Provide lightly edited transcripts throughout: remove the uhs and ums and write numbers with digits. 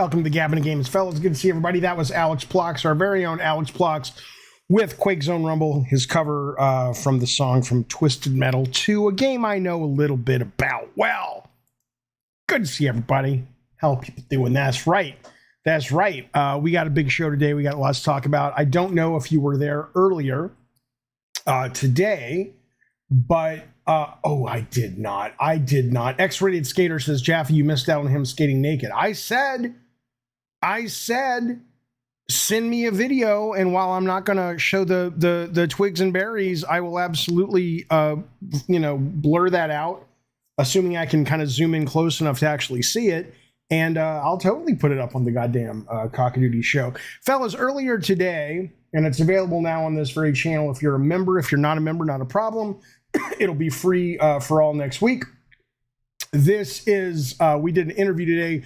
Welcome to Gavin Games, fellas. Good to see everybody. That was Alex Plox, our very own Alex Plox, with Quake Zone Rumble, his cover from the song from Twisted Metal 2, a game I know a little bit about. Well, good to see everybody. How are people doing? That's right. That's right. We got a big show today. We got lots to talk about. I don't know if you were there earlier today, but I did not. X-Rated Skater says, Jaffe, you missed out on him skating naked. I said, send me a video, and while I'm not going to show the twigs and berries, I will absolutely, blur that out, assuming I can kind of zoom in close enough to actually see it, and I'll totally put it up on the goddamn Cock-a-Doodle show. Fellas, earlier today, and it's available now on this very channel if you're a member. If you're not a member, not a problem. It'll be free for all next week. This is, we did an interview today.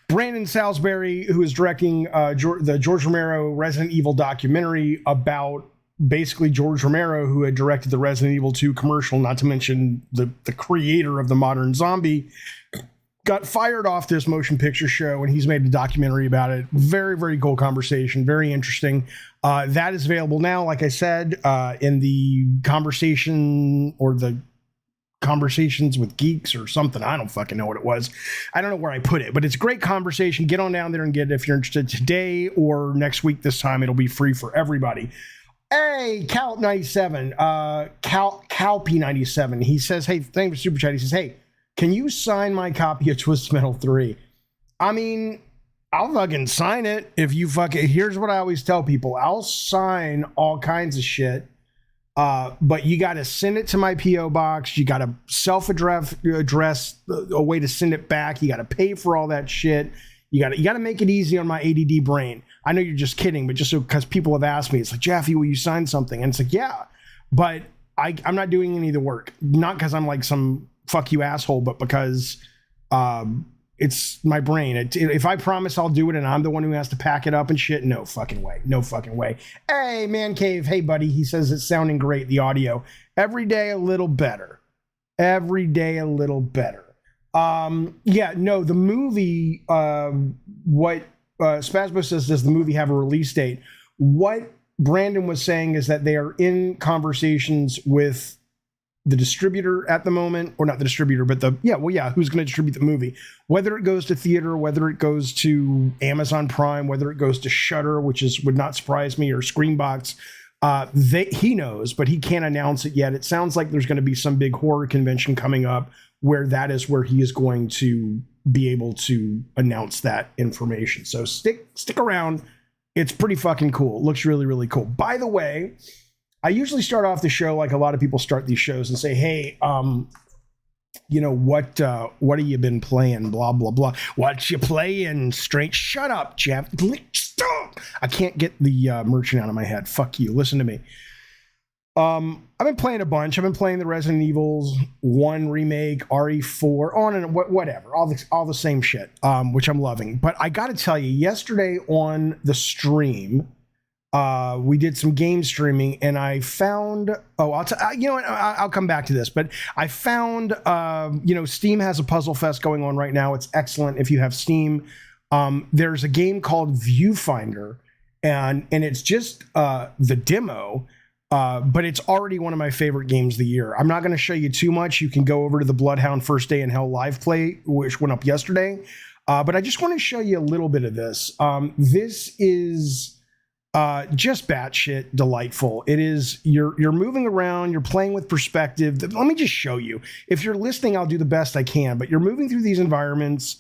Brandon Salisbury, who is directing the George Romero Resident Evil documentary about basically George Romero, who had directed the Resident Evil 2 commercial, not to mention the creator of the modern zombie, got fired off this motion picture show, and he's made a documentary about it. Very, very cool conversation. Very interesting. That is available now, like I said, in the conversation or the Conversations with Geeks or something. I don't fucking know what it was. I don't know where I put it, but it's a great conversation. Get on down there and get it if you're interested today or next week. This time it'll be free for everybody. Hey, Cal97, Calp97. He says, hey, thanks for Super Chat. He says, hey, can you sign my copy of Twisted Metal 3? I mean, I'll fucking sign it if you fucking... Here's what I always tell people. I'll sign all kinds of shit, but you got to send it to my P.O. box. You got to self-address a way to send it back. You got to pay for all that shit. You got to make it easy on my ADD brain. I know you're just kidding, but just so because people have asked me, it's like, Jaffe, will you sign something? And it's like, yeah, but I'm not doing any of the work. Not because I'm like some... fuck you asshole, but because it's my brain. If I promise I'll do it and I'm the one who has to pack it up and shit, no fucking way. Hey, Man Cave, hey buddy, he says it's sounding great, the audio. Every day a little better. The movie, what Spasmo says, does the movie have a release date? What Brandon was saying is that they are in conversations with the distributor at the moment, or not the distributor, but who's going to distribute the movie, whether it goes to theater, whether it goes to Amazon Prime, whether it goes to Shudder, which would not surprise me, or Screenbox. He knows, but he can't announce it yet. It sounds like there's going to be some big horror convention coming up where that is where he is going to be able to announce that information. So stick around. It's pretty fucking cool. It looks really, really cool. By the way, I usually start off the show like a lot of people start these shows and say, hey, what have you been playing? Blah, blah, blah. What you playing? Straight. Shut up, Jeff. Stop. I can't get the merchant out of my head. Fuck you. Listen to me. I've been playing a bunch. I've been playing the Resident Evil 1 remake, RE4, on and whatever. All the same shit, which I'm loving. But I got to tell you, yesterday on the stream, we did some game streaming, and I found, I'll come back to this, but I found, Steam has a Puzzle Fest going on right now. It's excellent if you have Steam. There's a game called Viewfinder, and it's just the demo, but it's already one of my favorite games of the year. I'm not going to show you too much. You can go over to the Bloodhound First Day in Hell live play, which went up yesterday, but I just want to show you a little bit of this. This is... just batshit delightful. It is, you're moving around, you're playing with perspective. Let me just show you. If you're listening, I'll do the best I can, but you're moving through these environments,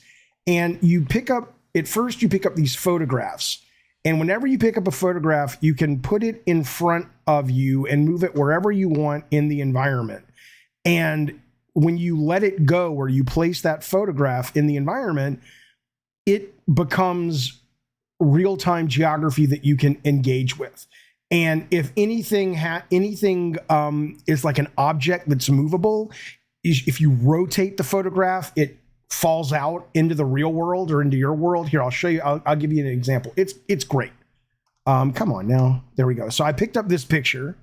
and you pick up these photographs. And whenever you pick up a photograph, you can put it in front of you and move it wherever you want in the environment. And when you let it go, or you place that photograph in the environment, it becomes real-time geography that you can engage with. And if anything is like an object that's movable, if you rotate the photograph, it falls out into the real world or into your world. Here, I'll show you. I'll give you an example. It's great. Come on now. There we go. So I picked up this picture,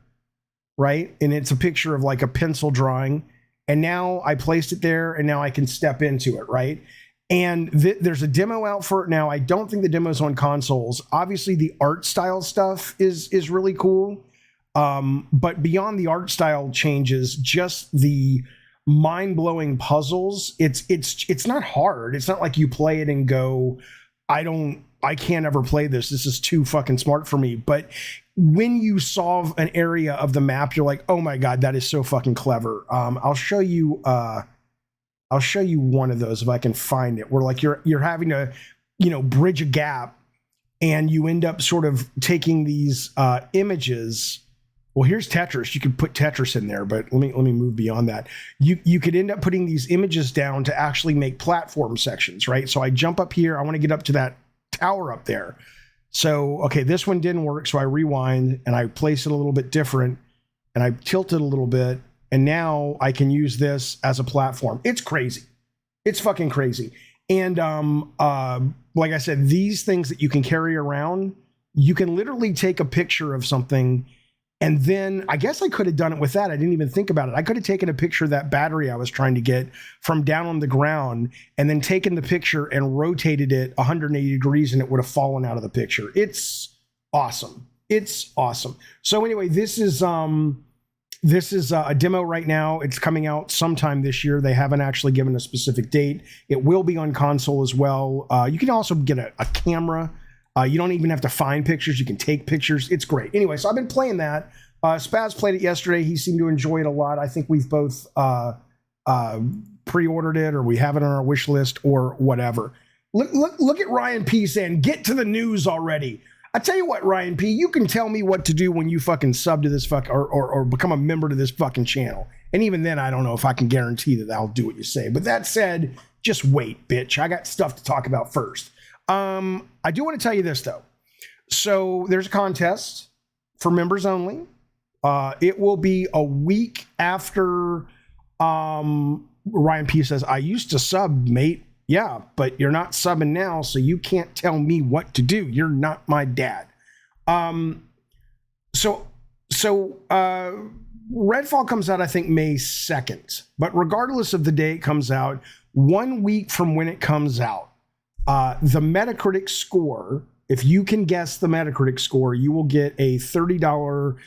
right? And it's a picture of like a pencil drawing. And now I placed it there, and now I can step into it, right? And there's a demo out for it now. I don't think the demo's on consoles. Obviously, the art style stuff is really cool. But beyond the art style changes, just the mind-blowing puzzles, it's not hard. It's not like you play it and go, I can't ever play this. This is too fucking smart for me. But when you solve an area of the map, you're like, oh my God, that is so fucking clever. I'll show you one of those if I can find it, where like you're having to, bridge a gap, and you end up sort of taking these images. Well, here's Tetris. You could put Tetris in there, but let me move beyond that. You could end up putting these images down to actually make platform sections, right? So I jump up here. I want to get up to that tower up there. So, okay, this one didn't work. So I rewind and I place it a little bit different, and I tilt it a little bit. And now I can use this as a platform. It's crazy. It's fucking crazy. And like I said, these things that you can carry around, you can literally take a picture of something. And then I guess I could have done it with that. I didn't even think about it. I could have taken a picture of that battery I was trying to get from down on the ground, and then taken the picture and rotated it 180 degrees, and it would have fallen out of the picture. It's awesome. It's awesome. So anyway, this is a demo right now. It's coming out sometime this year. They haven't actually given a specific date. It will be on console as well. You can also get a camera. You don't even have to find pictures. You can take pictures. It's great. Anyway, so I've been playing that. Spaz played it yesterday. He seemed to enjoy it a lot. I think we've both pre-ordered it, or we have it on our wish list, or whatever. Look at Ryan P saying, get to the news already. I tell you what, Ryan P, you can tell me what to do when you fucking sub to this or become a member to this fucking channel. And even then, I don't know if I can guarantee that I'll do what you say. But that said, just wait, bitch. I got stuff to talk about first. I do want to tell you this, though. So there's a contest for members only. It will be a week after Ryan P says, I used to sub, mate. Yeah, but you're not subbing now, so you can't tell me what to do. You're not my dad. So Redfall comes out, I think, May 2nd. But regardless of the day it comes out, 1 week from when it comes out, the Metacritic score, if you can guess the Metacritic score, you will get a $30,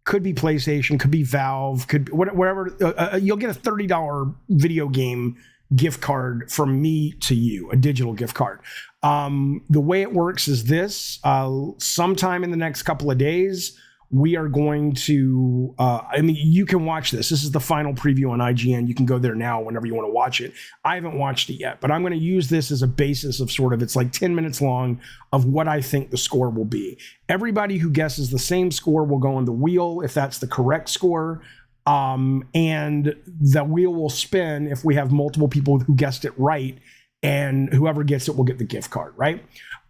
could be PlayStation, could be Valve, could be whatever. You'll get a $30 video game gift card from me to you, a digital gift card. The way it works is this: sometime in the next couple of days, we are going to, you can watch this. This is the final preview on IGN. You can go there now whenever you want to watch it. I haven't watched it yet, but I'm going to use this as a basis of it's like 10 minutes long of what I think the score will be. Everybody who guesses the same score will go on the wheel if that's the correct score. And the wheel will spin if we have multiple people who guessed it right, and whoever gets it will get the gift card, right?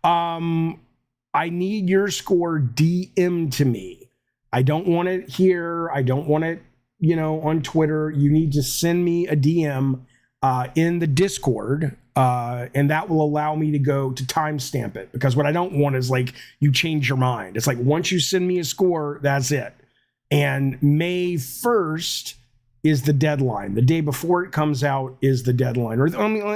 I need your score DM'd to me. I don't want it here. I don't want it, on Twitter. You need to send me a DM in the Discord, and that will allow me to go to timestamp it, because what I don't want is like you change your mind. It's like once you send me a score, that's it. And May 1st is the deadline. The day before it comes out is the deadline.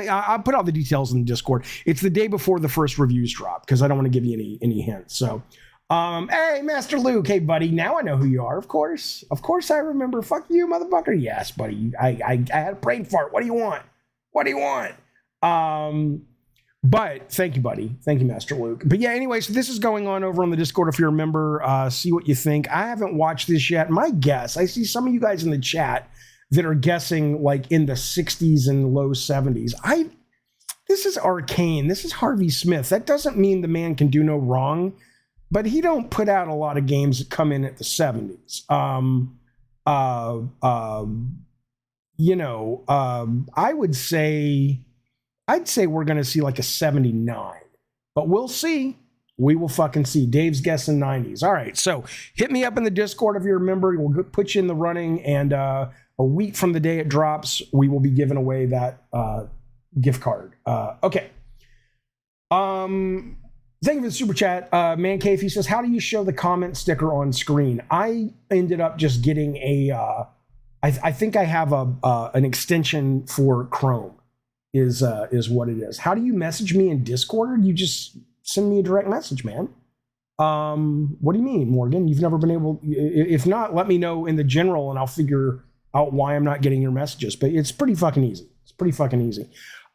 I'll put all the details in the Discord. It's the day before the first reviews drop, because I don't want to give you any hints. So, hey, Master Luke. Hey, buddy. Now I know who you are. Of course I remember. Fuck you, motherfucker. Yes, buddy. I had a brain fart. What do you want? But thank you, buddy. Thank you, Master Luke. But yeah, anyway, so this is going on over on the Discord. If you're a member, see what you think. I haven't watched this yet. My guess, I see some of you guys in the chat that are guessing like in the 60s and low 70s. This is Arcane. This is Harvey Smith. That doesn't mean the man can do no wrong, but he don't put out a lot of games that come in at the 70s. I'd say we're going to see like a 79, but we'll see. We will fucking see. Dave's guessing 90s. All right. So hit me up in the Discord if you're a member. We'll put you in the running. And a week from the day it drops, we will be giving away that gift card. Okay. Thank you for the super chat. Man Cave, he says, how do you show the comment sticker on screen? I ended up just getting I think I have an extension for Chrome. is what it is. How do you message me in Discord? You just send me a direct message, man. What do you mean, Morgan? You've never been able, if not, let me know in the general and I'll figure out why I'm not getting your messages. But it's pretty fucking easy. It's pretty fucking easy.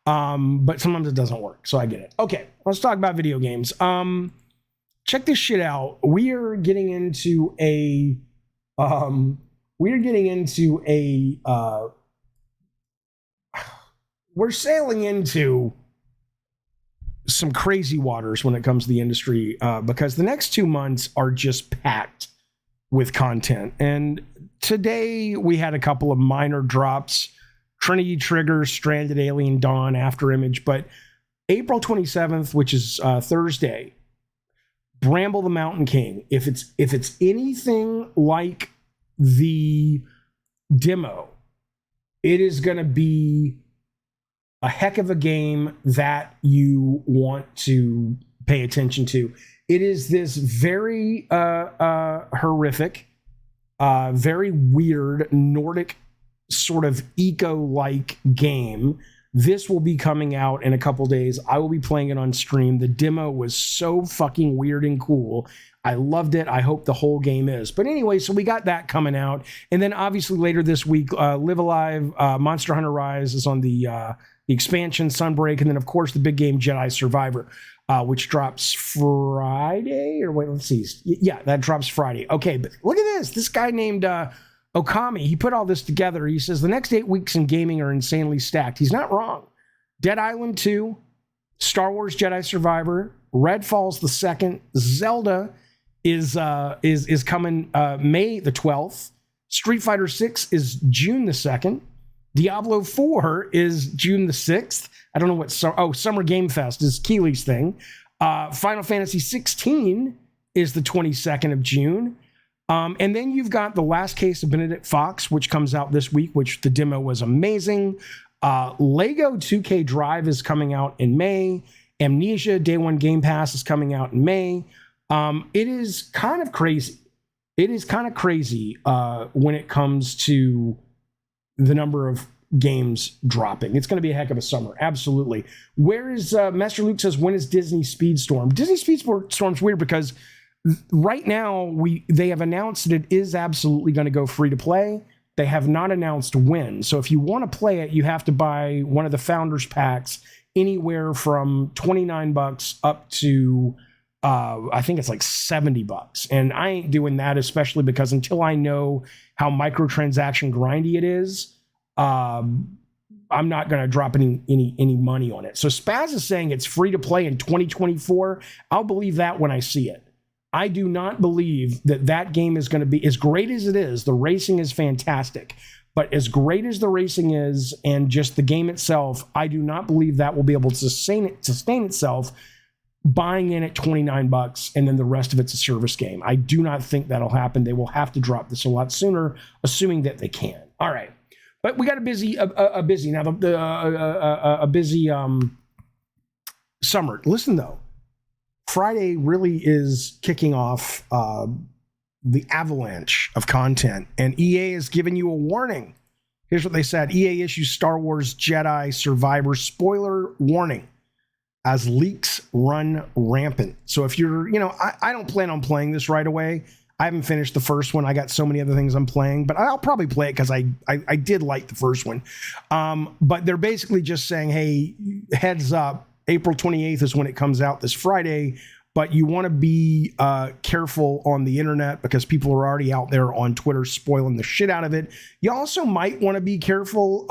But sometimes it doesn't work, so I get it. Okay, let's talk about video games. Check this shit out. We're getting into a we're sailing into some crazy waters when it comes to the industry, because the next 2 months are just packed with content. And today we had a couple of minor drops: Trinity Trigger, Stranded, Alien Dawn, After Image. But April 27th, which is Thursday, Bramble the Mountain King. If it's anything like the demo, it is going to be a heck of a game that you want to pay attention to. It is this very horrific, very weird Nordic sort of eco-like game. This will be coming out in a couple days. I will be playing it on stream. The demo was so fucking weird and cool. I loved it. I hope the whole game is. But anyway, so we got that coming out. And then obviously later this week, Live Alive, Monster Hunter Rise is on the expansion, Sunbreak, and then of course the big game Jedi Survivor, which drops Friday, or wait, let's see. Yeah, that drops Friday. Okay, but look at this. This guy named Okami, he put all this together. He says the next 8 weeks in gaming are insanely stacked. He's not wrong. Dead Island 2, Star Wars Jedi Survivor, Redfall's the second, Zelda is coming May the 12th. Street Fighter 6 is June the 2nd. Diablo 4 is June the 6th. I don't know what Summer Game Fest is Keely's thing. Final Fantasy 16 is the 22nd of June. And then you've got The Last Case of Benedict Fox, which comes out this week, which the demo was amazing. Lego 2K Drive is coming out in May. Amnesia Day One Game Pass is coming out in May. It is kind of crazy. It is kind of crazy when it comes to the number of games dropping. It's going to be a heck of a summer. Absolutely. Where is Master Luke says, when is Disney Speedstorm? Disney Speedstorm's weird because right now they have announced that it is absolutely going to go free to play. They have not announced when. So if you want to play it, you have to buy one of the founders packs, anywhere from $29 up to I think it's like $70. And I ain't doing that, especially because until I know how microtransaction grindy it is, I'm not going to drop any money on it. So Spaz is saying it's free to play in 2024. I'll believe that when I see it. I do not believe that game is going to be as great as it is. The racing is fantastic, but as great as the racing is and just the game itself, I do not believe that will be able to sustain itself buying in at $29 and then the rest of it's a service game. I do not think that'll happen. They will have to drop this a lot sooner, assuming that they can. All right, but we got a busy summer. Listen though, Friday really is kicking off the avalanche of content, and EA has given you a warning. Here's what they said: EA issues Star Wars Jedi Survivor spoiler warning as leaks run rampant. So if you're, I don't plan on playing this right away. I haven't finished the first one. I got so many other things I'm playing, but I'll probably play it because I did like the first one. But they're basically just saying, hey, heads up, April 28th is when it comes out this Friday, but you want to be careful on the internet because people are already out there on Twitter spoiling the shit out of it. You also might want to be careful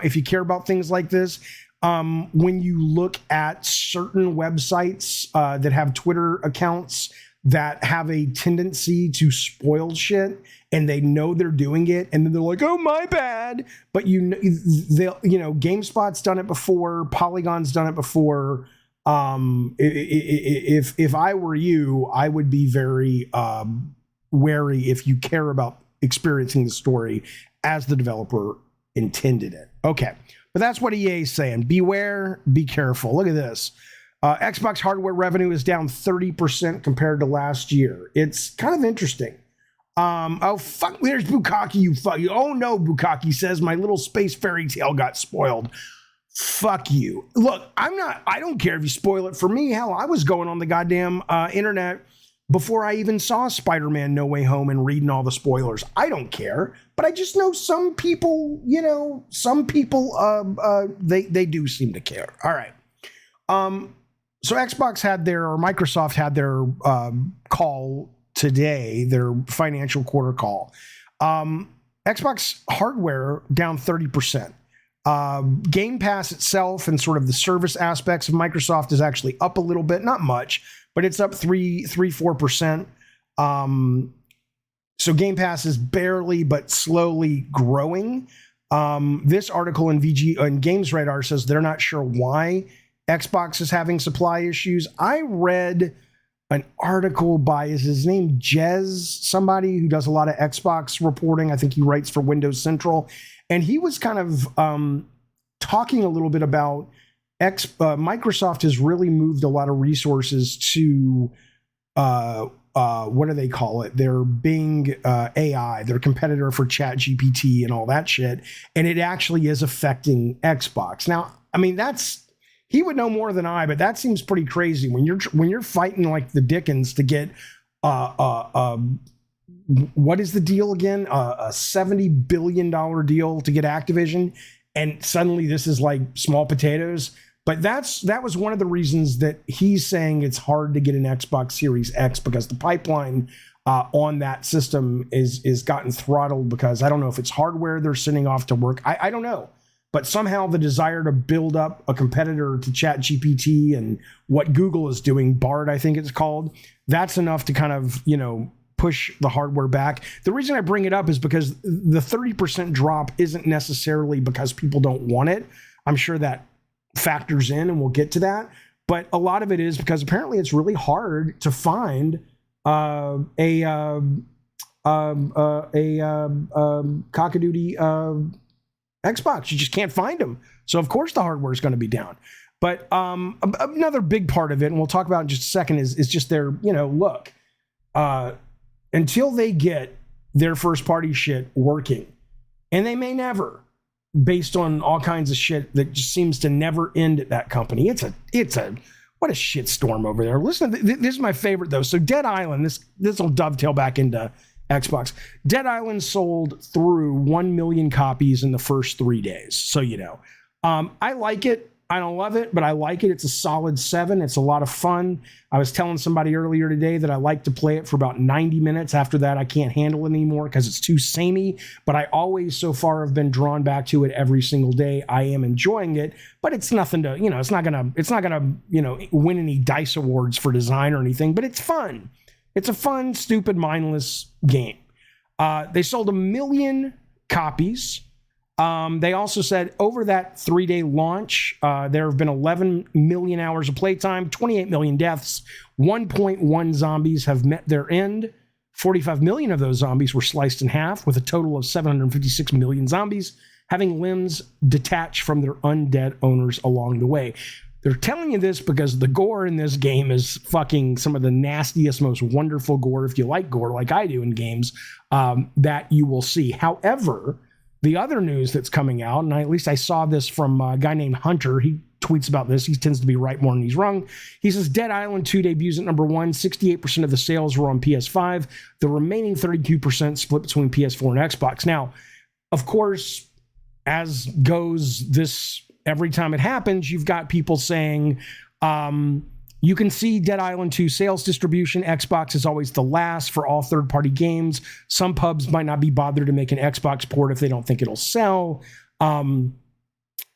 if you care about things like this. When you look at certain websites that have Twitter accounts that have a tendency to spoil shit, and they know they're doing it, and then they're like, "Oh, my bad." But GameSpot's done it before, Polygon's done it before. If I were you, I would be very wary if you care about experiencing the story as the developer intended it. Okay. But that's what EA is saying. Beware, be careful. Look at this. Xbox hardware revenue is down 30% compared to last year. It's kind of interesting. Oh, fuck, there's Bukaki, you fuck. Oh, no, Bukaki says, my little space fairy tale got spoiled. fuck you. Look, I don't care if you spoil it for me. Hell, I was going on the goddamn internet before I even saw Spider-Man No Way Home and reading all the spoilers. I don't care, but I just know some people, they do seem to care. All right. So Microsoft had their call today, their financial quarter call. Xbox hardware down 30%. Game Pass itself and sort of the service aspects of Microsoft is actually up a little bit, not much, but it's up 4%. So Game Pass is barely but slowly growing. This article in Games Radar says they're not sure why Xbox is having supply issues. I read an article by, is his name Jez, somebody who does a lot of Xbox reporting. I think he writes for Windows Central. And he was kind of talking a little bit about Microsoft has really moved a lot of resources to, what do they call it? Their Bing AI, their competitor for ChatGPT and all that shit. And it actually is affecting Xbox. Now, I mean, he would know more than I, but that seems pretty crazy when you're fighting like the Dickens to get what is the deal again? A $70 billion deal to get Activision, and suddenly this is like small potatoes. But that was one of the reasons that he's saying it's hard to get an Xbox Series X, because the pipeline on that system is gotten throttled, because I don't know if it's hardware they're sending off to work. I don't know. But somehow the desire to build up a competitor to ChatGPT and what Google is doing, Bard, I think it's called, that's enough to kind of, push the hardware back. The reason I bring it up is because the 30% drop isn't necessarily because people don't want it. I'm sure that factors in, and we'll get to that. But a lot of it is because apparently it's really hard to find cockadoodie Xbox. You just can't find them. So of course the hardware is going to be down. But another big part of it, and we'll talk about in just a second, is just their, look, until they get their first party shit working, and they may never, based on all kinds of shit that just seems to never end at that company. It's a what a shit storm over there. Listen, this is my favorite though. So Dead Island, this will dovetail back into Xbox. Dead Island sold through 1 million copies in the first 3 days. So, I like it. I don't love it, but I like it. It's a solid 7. It's a lot of fun. I was telling somebody earlier today that I like to play it for about 90 minutes. After that, I can't handle it anymore because it's too samey, but I always so far have been drawn back to it every single day. I am enjoying it, but it's nothing to, it's not gonna, win any DICE awards for design or anything, but it's fun. It's a fun, stupid, mindless game. They sold 1 million copies. They also said over that 3-day launch, there have been 11 million hours of playtime, 28 million deaths, 1.1 zombies have met their end. 45 million of those zombies were sliced in half, with a total of 756 million zombies having limbs detached from their undead owners along the way. They're telling you this because the gore in this game is fucking some of the nastiest, most wonderful gore, if you like gore like I do in games, that you will see. However, the other news that's coming out, and at least I saw this from a guy named Hunter. He tweets about this. He tends to be right more than he's wrong. He says, Dead Island 2 debuts at number 1. 68% of the sales were on PS5. The remaining 32% split between PS4 and Xbox. Now, of course, as goes this every time it happens, you've got people saying, you can see Dead Island 2 sales distribution. Xbox is always the last for all third-party games. Some pubs might not be bothered to make an Xbox port if they don't think it'll sell. When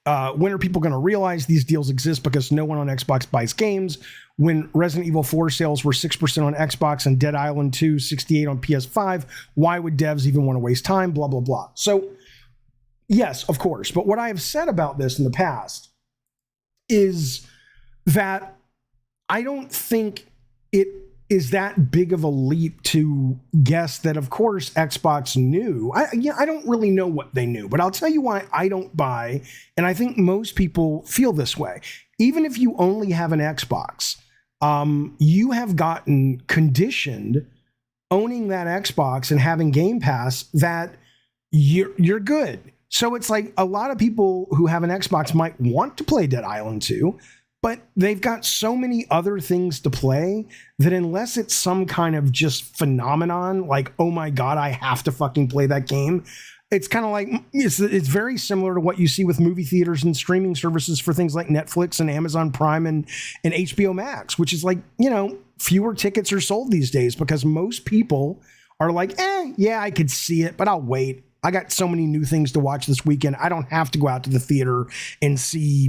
are people going to realize these deals exist? Because no one on Xbox buys games. When Resident Evil 4 sales were 6% on Xbox and Dead Island 2 68% on PS5, why would devs even want to waste time? Blah, blah, blah. So, yes, of course. But what I have said about this in the past is that I don't think it is that big of a leap to guess that, of course, Xbox knew. I don't really know what they knew, but I'll tell you why I don't buy, and I think most people feel this way. Even if you only have an Xbox, you have gotten conditioned owning that Xbox and having Game Pass that you're good. So it's like a lot of people who have an Xbox might want to play Dead Island 2, but they've got so many other things to play that unless it's some kind of just phenomenon, like, oh my God, I have to fucking play that game. It's kind of like, it's very similar to what you see with movie theaters and streaming services for things like Netflix and Amazon Prime and HBO Max, which is like, you know, fewer tickets are sold these days because most people are like, yeah, I could see it, but I'll wait. I got so many new things to watch this weekend. I don't have to go out to the theater and see,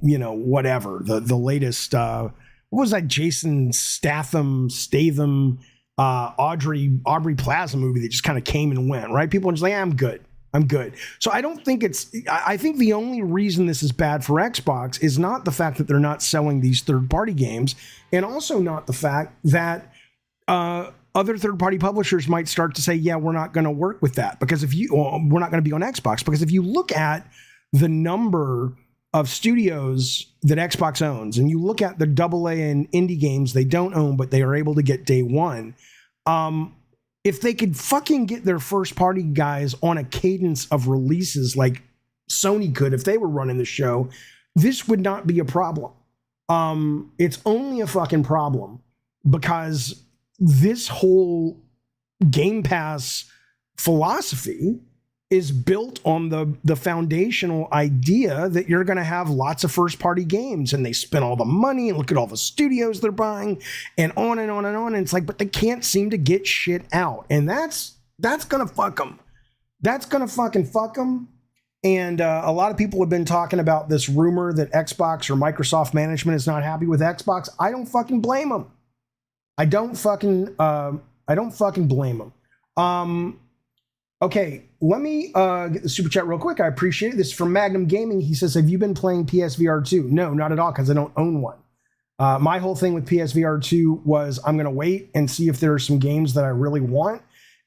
you know, whatever, the latest, what was that Jason Statham, Aubrey Plaza movie that just kind of came and went, right? People are just like, I'm good. So I don't think I think the only reason this is bad for Xbox is not the fact that they're not selling these third-party games, and also not the fact that other third-party publishers might start to say, yeah, we're not going to work with that because we're not going to be on Xbox. Because if you look at the number of studios that Xbox owns, and you look at the AA and indie games they don't own, but they are able to get day one, if they could fucking get their first-party guys on a cadence of releases like Sony could if they were running the show, this would not be a problem. It's only a fucking problem because this whole Game Pass philosophy is built on the foundational idea that you're going to have lots of first-party games, and they spend all the money and look at all the studios they're buying and on and on and on. And it's like, but they can't seem to get shit out, and that's going to fuck them. That's going to fucking fuck them. And a lot of people have been talking about this rumor that Xbox or Microsoft management is not happy with Xbox. I don't fucking blame them. I don't fucking blame them. Okay, let me get the super chat real quick. I appreciate it. This is from Magnum Gaming. He says, have you been playing PSVR 2? No, not at all, because I don't own one. My whole thing with PSVR 2 was I'm going to wait and see if there are some games that I really want,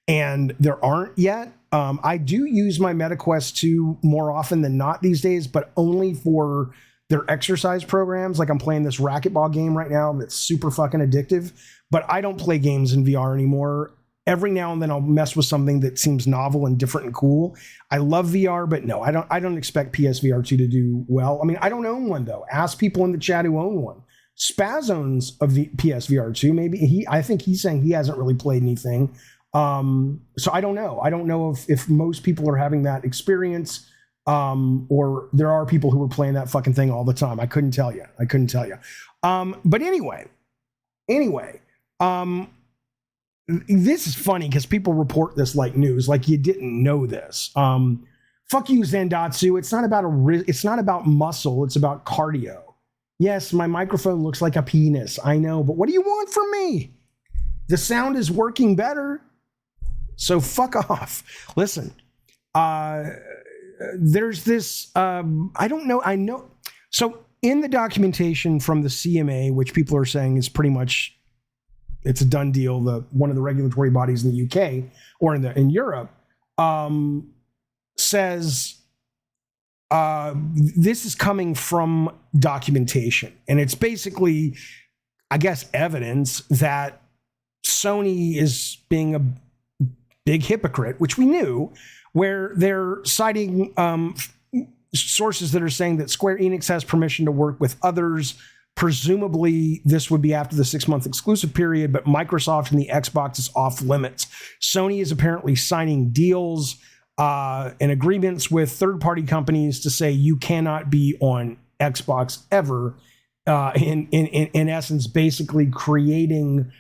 and there aren't yet. I do use my MetaQuest 2 more often than not these days, but only for their exercise programs. Like I'm playing this racquetball game right now that's super fucking addictive, but I don't play games in VR anymore. Every now and then I'll mess with something that seems novel and different and cool. I love VR, but no, I don't expect PSVR 2 to do well. I mean, I don't own one though. Ask people in the chat who own one. Spaz owns a PSVR 2. Maybe I think he's saying he hasn't really played anything. So I don't know. I don't know if most people are having that experience, or there are people who are playing that fucking thing all the time. I couldn't tell you. But anyway, this is funny because people report this like news, like you didn't know this. Fuck you, Zandatsu. It's not about muscle. It's about cardio. Yes, my microphone looks like a penis. I know, but what do you want from me? The sound is working better. So fuck off. Listen, there's this, I don't know. I know. So in the documentation from the CMA, which people are saying is pretty much, it's a done deal. One of the regulatory bodies in the UK or in Europe says this is coming from documentation, and it's basically, I guess, evidence that Sony is being a big hypocrite, which we knew, where they're citing sources that are saying that Square Enix has permission to work with others. Presumably, this would be after the 6-month exclusive period, but Microsoft and the Xbox is off limits. Sony is apparently signing deals and agreements with third-party companies to say you cannot be on Xbox ever. In essence, basically creating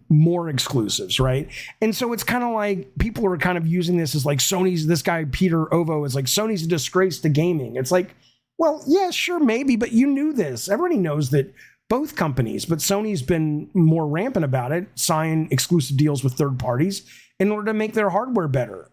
more exclusives, right? And so it's kind of like people are kind of using this as like this guy Peter Ovo is like, Sony's a disgrace to gaming. It's like, well, yeah, sure, maybe, but you knew this. Everybody knows that both companies, but Sony's been more rampant about it, sign exclusive deals with third parties in order to make their hardware better.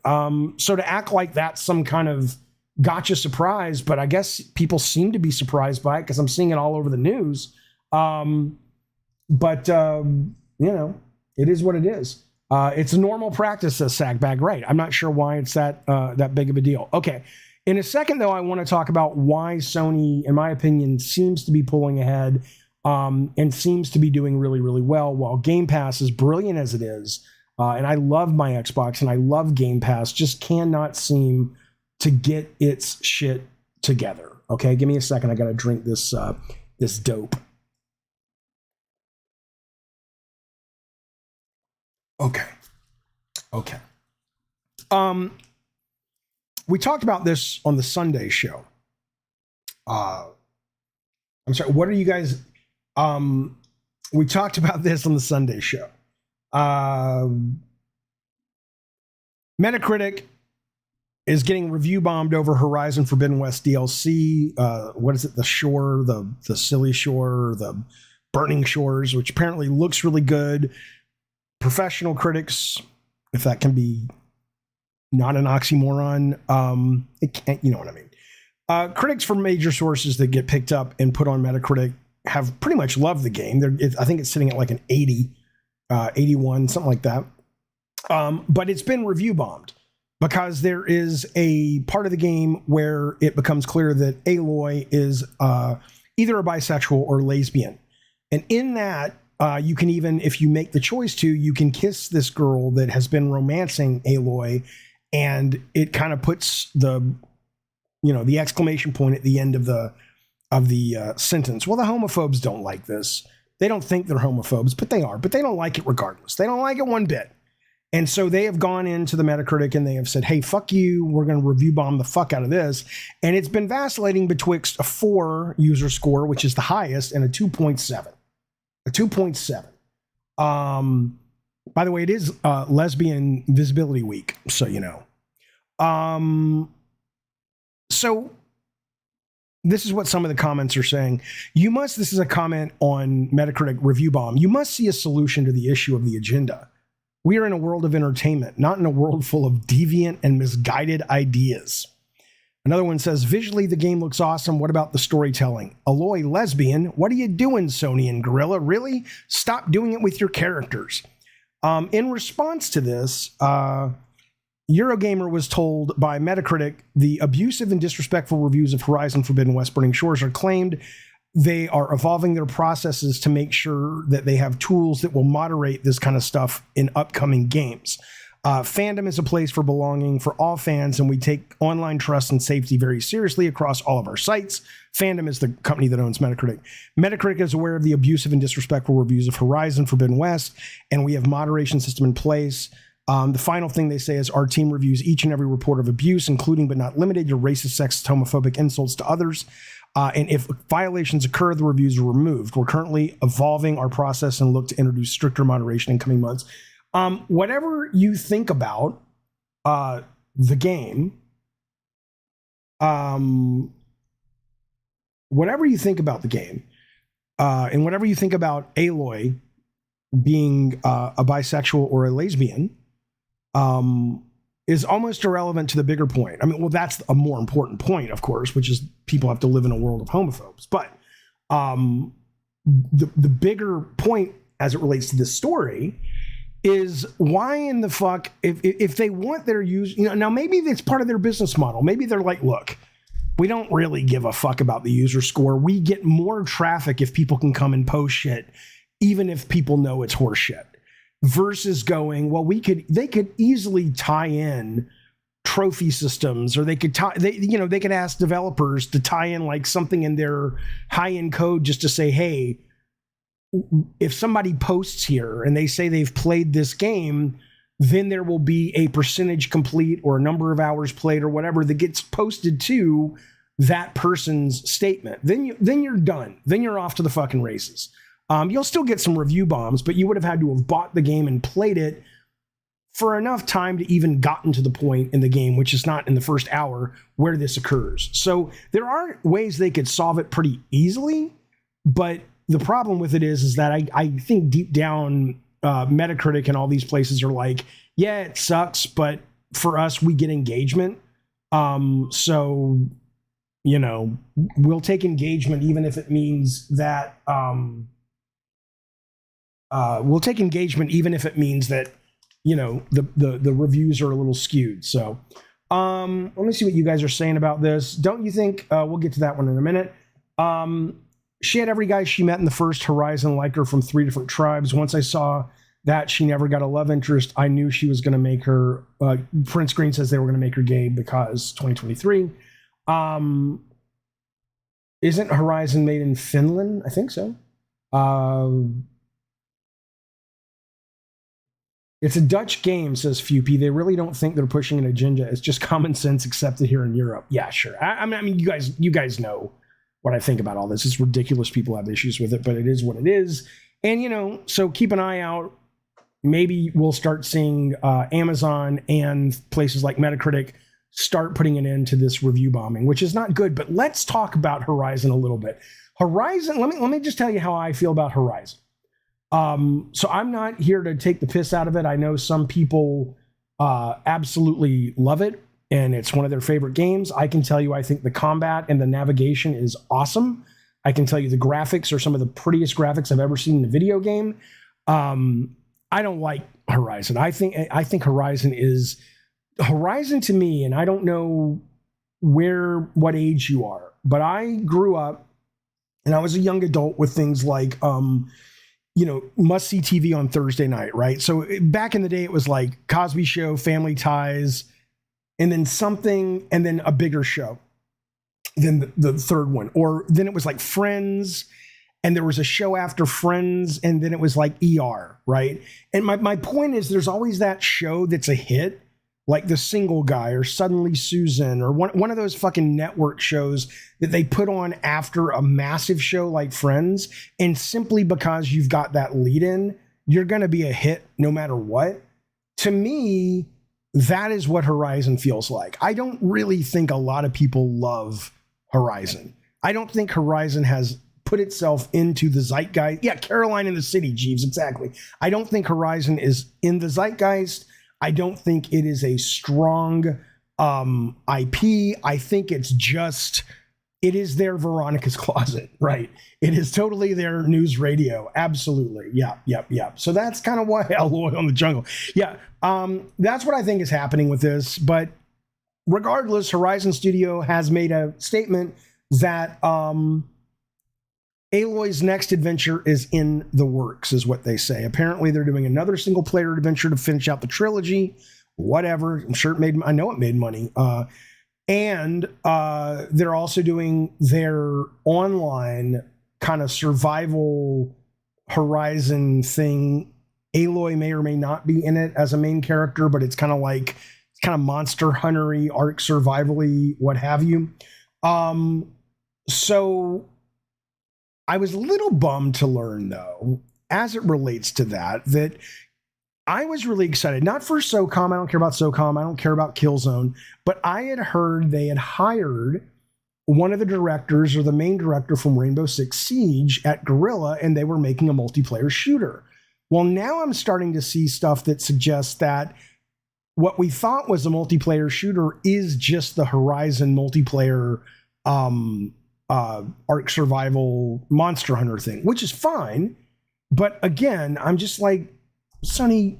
So to act like that's some kind of gotcha surprise, but I guess people seem to be surprised by it because I'm seeing it all over the news. But it is what it is. It's a normal practice, says Sagbag. Right. I'm not sure why it's that big of a deal. Okay. In a second, though, I want to talk about why Sony, in my opinion, seems to be pulling ahead and seems to be doing really, really well, while Game Pass, as brilliant as it is, and I love my Xbox and I love Game Pass, just cannot seem to get its shit together. Okay, give me a second. I gotta drink this this dope. Okay. We talked about this on the Sunday show. I'm sorry, what are you guys we talked about this on the Sunday show. Metacritic is getting review bombed over Horizon Forbidden West DLC. What is it? The Shore, the Silly Shore, the Burning Shores, which apparently looks really good. Professional critics, if that can be not an oxymoron, it can't, you know what I mean. Critics from major sources that get picked up and put on Metacritic have pretty much loved the game. I think it's sitting at like an 80, 81, something like that. But it's been review bombed because there is a part of the game where it becomes clear that Aloy is either a bisexual or lesbian. And in that, you can even, if you make the choice to, you can kiss this girl that has been romancing Aloy, and it kind of puts the exclamation point at the end of the sentence. Well, the homophobes don't like this. They don't think they're homophobes, but they are. But they don't like it regardless. They don't like it one bit. And so they have gone into the Metacritic and they have said, hey, fuck you. We're going to review bomb the fuck out of this. And it's been vacillating betwixt a 4 user score, which is the highest, and a 2.7. A 2.7. By the way, it is Lesbian Visibility Week, so you know. So this is what some of the comments are saying. This is a comment on Metacritic review bomb. You must see a solution to the issue of the agenda. We are in a world of entertainment, not in a world full of deviant and misguided ideas. Another one says, visually, the game looks awesome. What about the storytelling? Aloy lesbian? What are you doing, Sony and Guerrilla? Really? Stop doing it with your characters. In response to this, Eurogamer was told by Metacritic the abusive and disrespectful reviews of Horizon Forbidden West Burning Shores are claimed they are evolving their processes to make sure that they have tools that will moderate this kind of stuff in upcoming games. Fandom is a place for belonging for all fans, and we take online trust and safety very seriously across all of our sites. Fandom is the company that owns Metacritic. Metacritic is aware of the abusive and disrespectful reviews of Horizon Forbidden West, and we have moderation system in place. The final thing they say is our team reviews each and every report of abuse, including but not limited to racist, sexist, homophobic insults to others. And if violations occur, the reviews are removed. We're currently evolving our process and look to introduce stricter moderation in coming months. Whatever you think about the game, and whatever you think about Aloy being a bisexual or a lesbian, is almost irrelevant to the bigger point. I mean, well, that's a more important point, of course, which is people have to live in a world of homophobes. But the bigger point as it relates to this story is why in the fuck, if they want their use, now maybe it's part of their business model. Maybe they're like, look, we don't really give a fuck about the user score. We get more traffic if people can come and post shit, even if people know it's horseshit. Versus going, well, they could easily tie in trophy systems, or they could ask developers to tie in like something in their high-end code just to say, hey, if somebody posts here and they say they've played this game, then there will be a percentage complete or a number of hours played or whatever that gets posted to that person's statement. Then you're done. Then you're off to the fucking races. You'll still get some review bombs, but you would have had to have bought the game and played it for enough time to even gotten to the point in the game, which is not in the first hour, where this occurs. So there are ways they could solve it pretty easily, but the problem with it is that I think deep down, Metacritic and all these places are like, yeah, it sucks, but for us, we get engagement. So, we'll take engagement even if it means that... we'll take engagement even if it means that, the reviews are a little skewed. So let me see what you guys are saying about this. Don't you think, we'll get to that one in a minute. She had every guy she met in the first Horizon like her from 3 different tribes. Once I saw that she never got a love interest. I knew she was going to make her. Prince Green says they were going to make her gay because 2023. Isn't Horizon made in Finland? I think so. It's a Dutch game, says Fupy. They really don't think they're pushing an agenda. It's just common sense accepted here in Europe. Yeah, sure. I mean, you guys know what I think about all this. It's ridiculous. People have issues with it, but it is what it is. And, so keep an eye out. Maybe we'll start seeing Amazon and places like Metacritic start putting an end to this review bombing, which is not good. But let's talk about Horizon a little bit. Horizon, let me just tell you how I feel about Horizon. So I'm not here to take the piss out of it. I know some people absolutely love it, and it's one of their favorite games. I can tell you I think the combat and the navigation is awesome. I can tell you the graphics are some of the prettiest graphics I've ever seen in a video game. I don't like Horizon. I think Horizon is Horizon to me, and I don't know what age you are, but I grew up and I was a young adult with things like must see TV on Thursday night, right? So back in the day, it was like Cosby Show, Family Ties, and then something, and then a bigger show than the third one. Or then it was like Friends, and there was a show after Friends, and then it was like ER, right? And my point is there's always that show that's a hit, like The Single Guy or Suddenly Susan or one of those fucking network shows that they put on after a massive show like Friends. And simply because you've got that lead in, you're going to be a hit no matter what. To me, that is what Horizon feels like. I don't really think a lot of people love Horizon. I don't think Horizon has put itself into the zeitgeist. Yeah, Caroline in the City, Jeeves, exactly. I don't think Horizon is in the zeitgeist. I don't think it is a strong IP. I think it is their Veronica's Closet, right? It is totally their news radio. Absolutely. Yeah. So that's kind of why Alloy on the Jungle. Yeah. That's what I think is happening with this. But regardless, Horizon Studio has made a statement that Aloy's next adventure is in the works, is what they say. Apparently, they're doing another single-player adventure to finish out the trilogy. Whatever. I'm sure I know it made money. And they're also doing their online kind of survival Horizon thing. Aloy may or may not be in it as a main character, but it's kind of Monster Hunter-y, Ark survival-y, what have you. So I was a little bummed to learn, though, as it relates to that I was really excited. Not for SOCOM. I don't care about SOCOM. I don't care about Killzone. But I had heard they had hired one of the directors or the main director from Rainbow Six Siege at Guerrilla, and they were making a multiplayer shooter. Well, now I'm starting to see stuff that suggests that what we thought was a multiplayer shooter is just the Horizon multiplayer Ark survival Monster Hunter thing, which is fine. But again, I'm just like, Sony,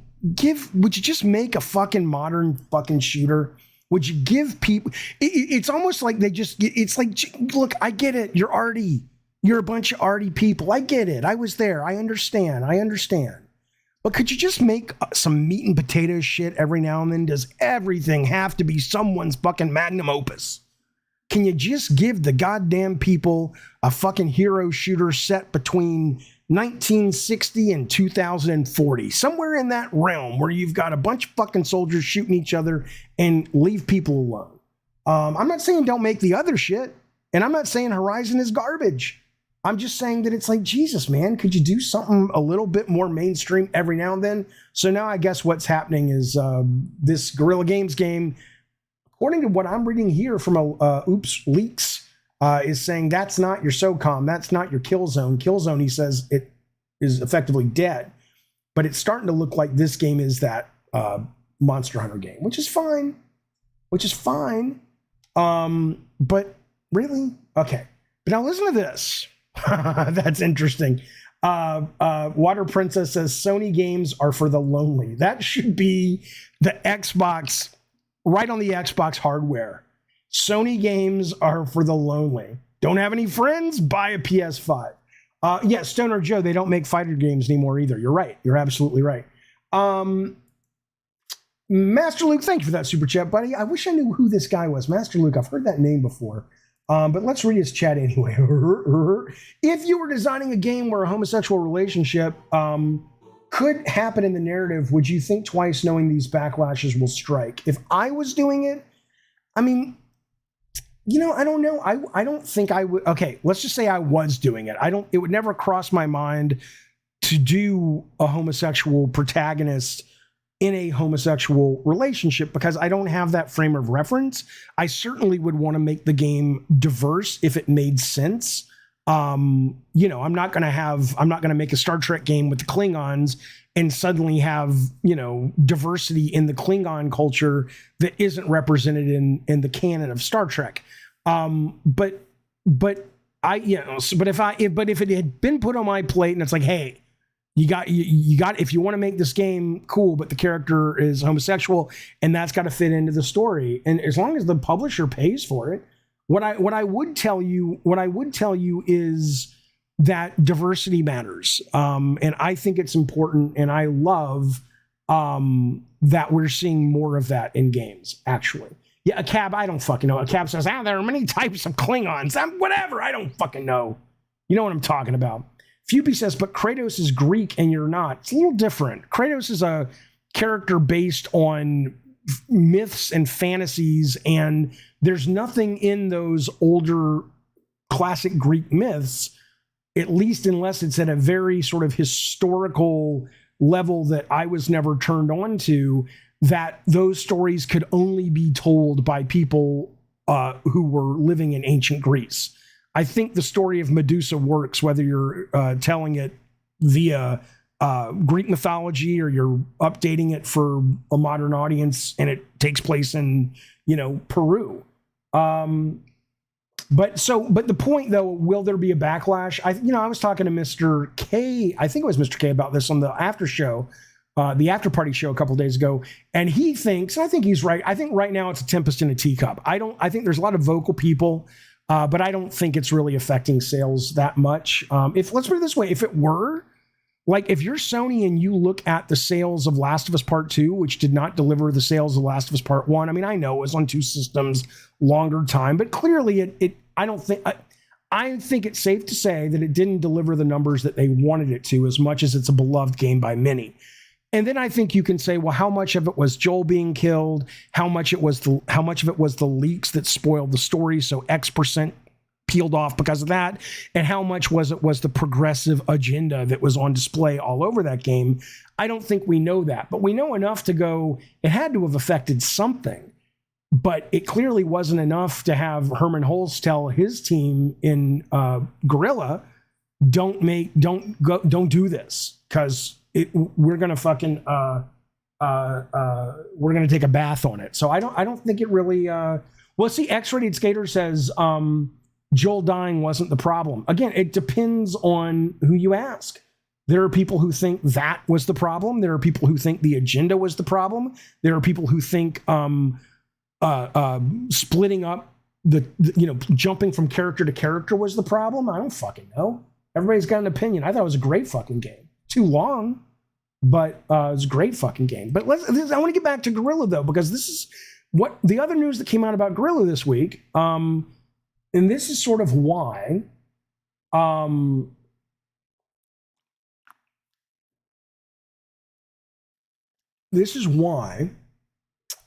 would you just make a fucking modern fucking shooter? Would you give people, it's almost like it's like, look, I get it. You're a bunch of arty people. I get it. I was there. I understand. But could you just make some meat and potatoes shit every now and then? Does everything have to be someone's fucking magnum opus? Can you just give the goddamn people a fucking hero shooter set between 1960 and 2040? Somewhere in that realm where you've got a bunch of fucking soldiers shooting each other and leave people alone. I'm not saying don't make the other shit. And I'm not saying Horizon is garbage. I'm just saying that it's like, Jesus, man, could you do something a little bit more mainstream every now and then? So now I guess what's happening is this Guerrilla Games game, according to what I'm reading here from Oops Leaks, is saying that's not your SOCOM, that's not your Killzone. Killzone, he says, it is effectively dead. But it's starting to look like this game is that Monster Hunter game, which is fine. But really? Okay. But now listen to this. That's interesting. Water Princess says Sony games are for the lonely. That should be the Xbox, right on the Xbox hardware. Sony games are for the lonely. Don't have any friends? Buy a PS5. Yeah, Stoner Joe, they don't make fighter games anymore either. You're right. You're absolutely right. Master Luke, thank you for that super chat, buddy. I wish I knew who this guy was. Master Luke, I've heard that name before. But let's read his chat anyway. If you were designing a game where a homosexual relationship could happen in the narrative, would you think twice knowing these backlashes will strike? If I was doing it, I mean, I don't know. I don't think I would. Okay, let's just say I was doing it. It would never cross my mind to do a homosexual protagonist in a homosexual relationship because I don't have that frame of reference. I certainly would want to make the game diverse if it made sense. I'm not going to make a Star Trek game with the Klingons and suddenly have, diversity in the Klingon culture that isn't represented in the canon of Star Trek. But if it had been put on my plate and it's like, hey, you got if you want to make this game cool, but the character is homosexual and that's got to fit into the story. And as long as the publisher pays for it, what I would tell you is that diversity matters. And I think it's important, and I love that we're seeing more of that in games, actually. Yeah, a cab, I don't fucking know. A cab says, there are many types of Klingons. Whatever, I don't fucking know. You know what I'm talking about. Fupy says, but Kratos is Greek and you're not. It's a little different. Kratos is a character based on myths and fantasies, and there's nothing in those older classic Greek myths, at least unless it's at a very sort of historical level that I was never turned on to, that those stories could only be told by people who were living in ancient Greece. I think the story of Medusa works whether you're telling it via Greek mythology or you're updating it for a modern audience and it takes place in, Peru. But the point though, will there be a backlash? I was talking to Mr. K, I think it was Mr. K about this on the after show, the after party show a couple of days ago. And he thinks, and I think he's right. I think right now it's a tempest in a teacup. I think there's a lot of vocal people, but I don't think it's really affecting sales that much. Let's put it this way, if it were, like if you're Sony and you look at the sales of Last of Us Part 2, which did not deliver the sales of Last of Us Part 1. I mean, I know it was on 2 systems, longer time, but clearly I think it's safe to say that it didn't deliver the numbers that they wanted it to, as much as it's a beloved game by many. And then I think you can say, well, how much of it was Joel being killed? How much of it was the leaks that spoiled the story, so X% peeled off because of that? And how much was the progressive agenda that was on display all over that game? I don't think we know that, but we know enough to go, it had to have affected something. But it clearly wasn't enough to have Herman Hulst tell his team in Guerrilla, don't do this, because we're gonna fucking we're gonna take a bath on it. So I don't think it really. Well, see, X-Rated Skater says Joel dying wasn't the problem. Again, it depends on who you ask. There are people who think that was the problem. There are people who think the agenda was the problem. There are people who think splitting up jumping from character to character was the problem. I don't fucking know. Everybody's got an opinion. I thought it was a great fucking game. Too long, but it was a great fucking game. But I want to get back to Guerrilla though, because this is what the other news that came out about Guerrilla this week. And this is sort of why. This is why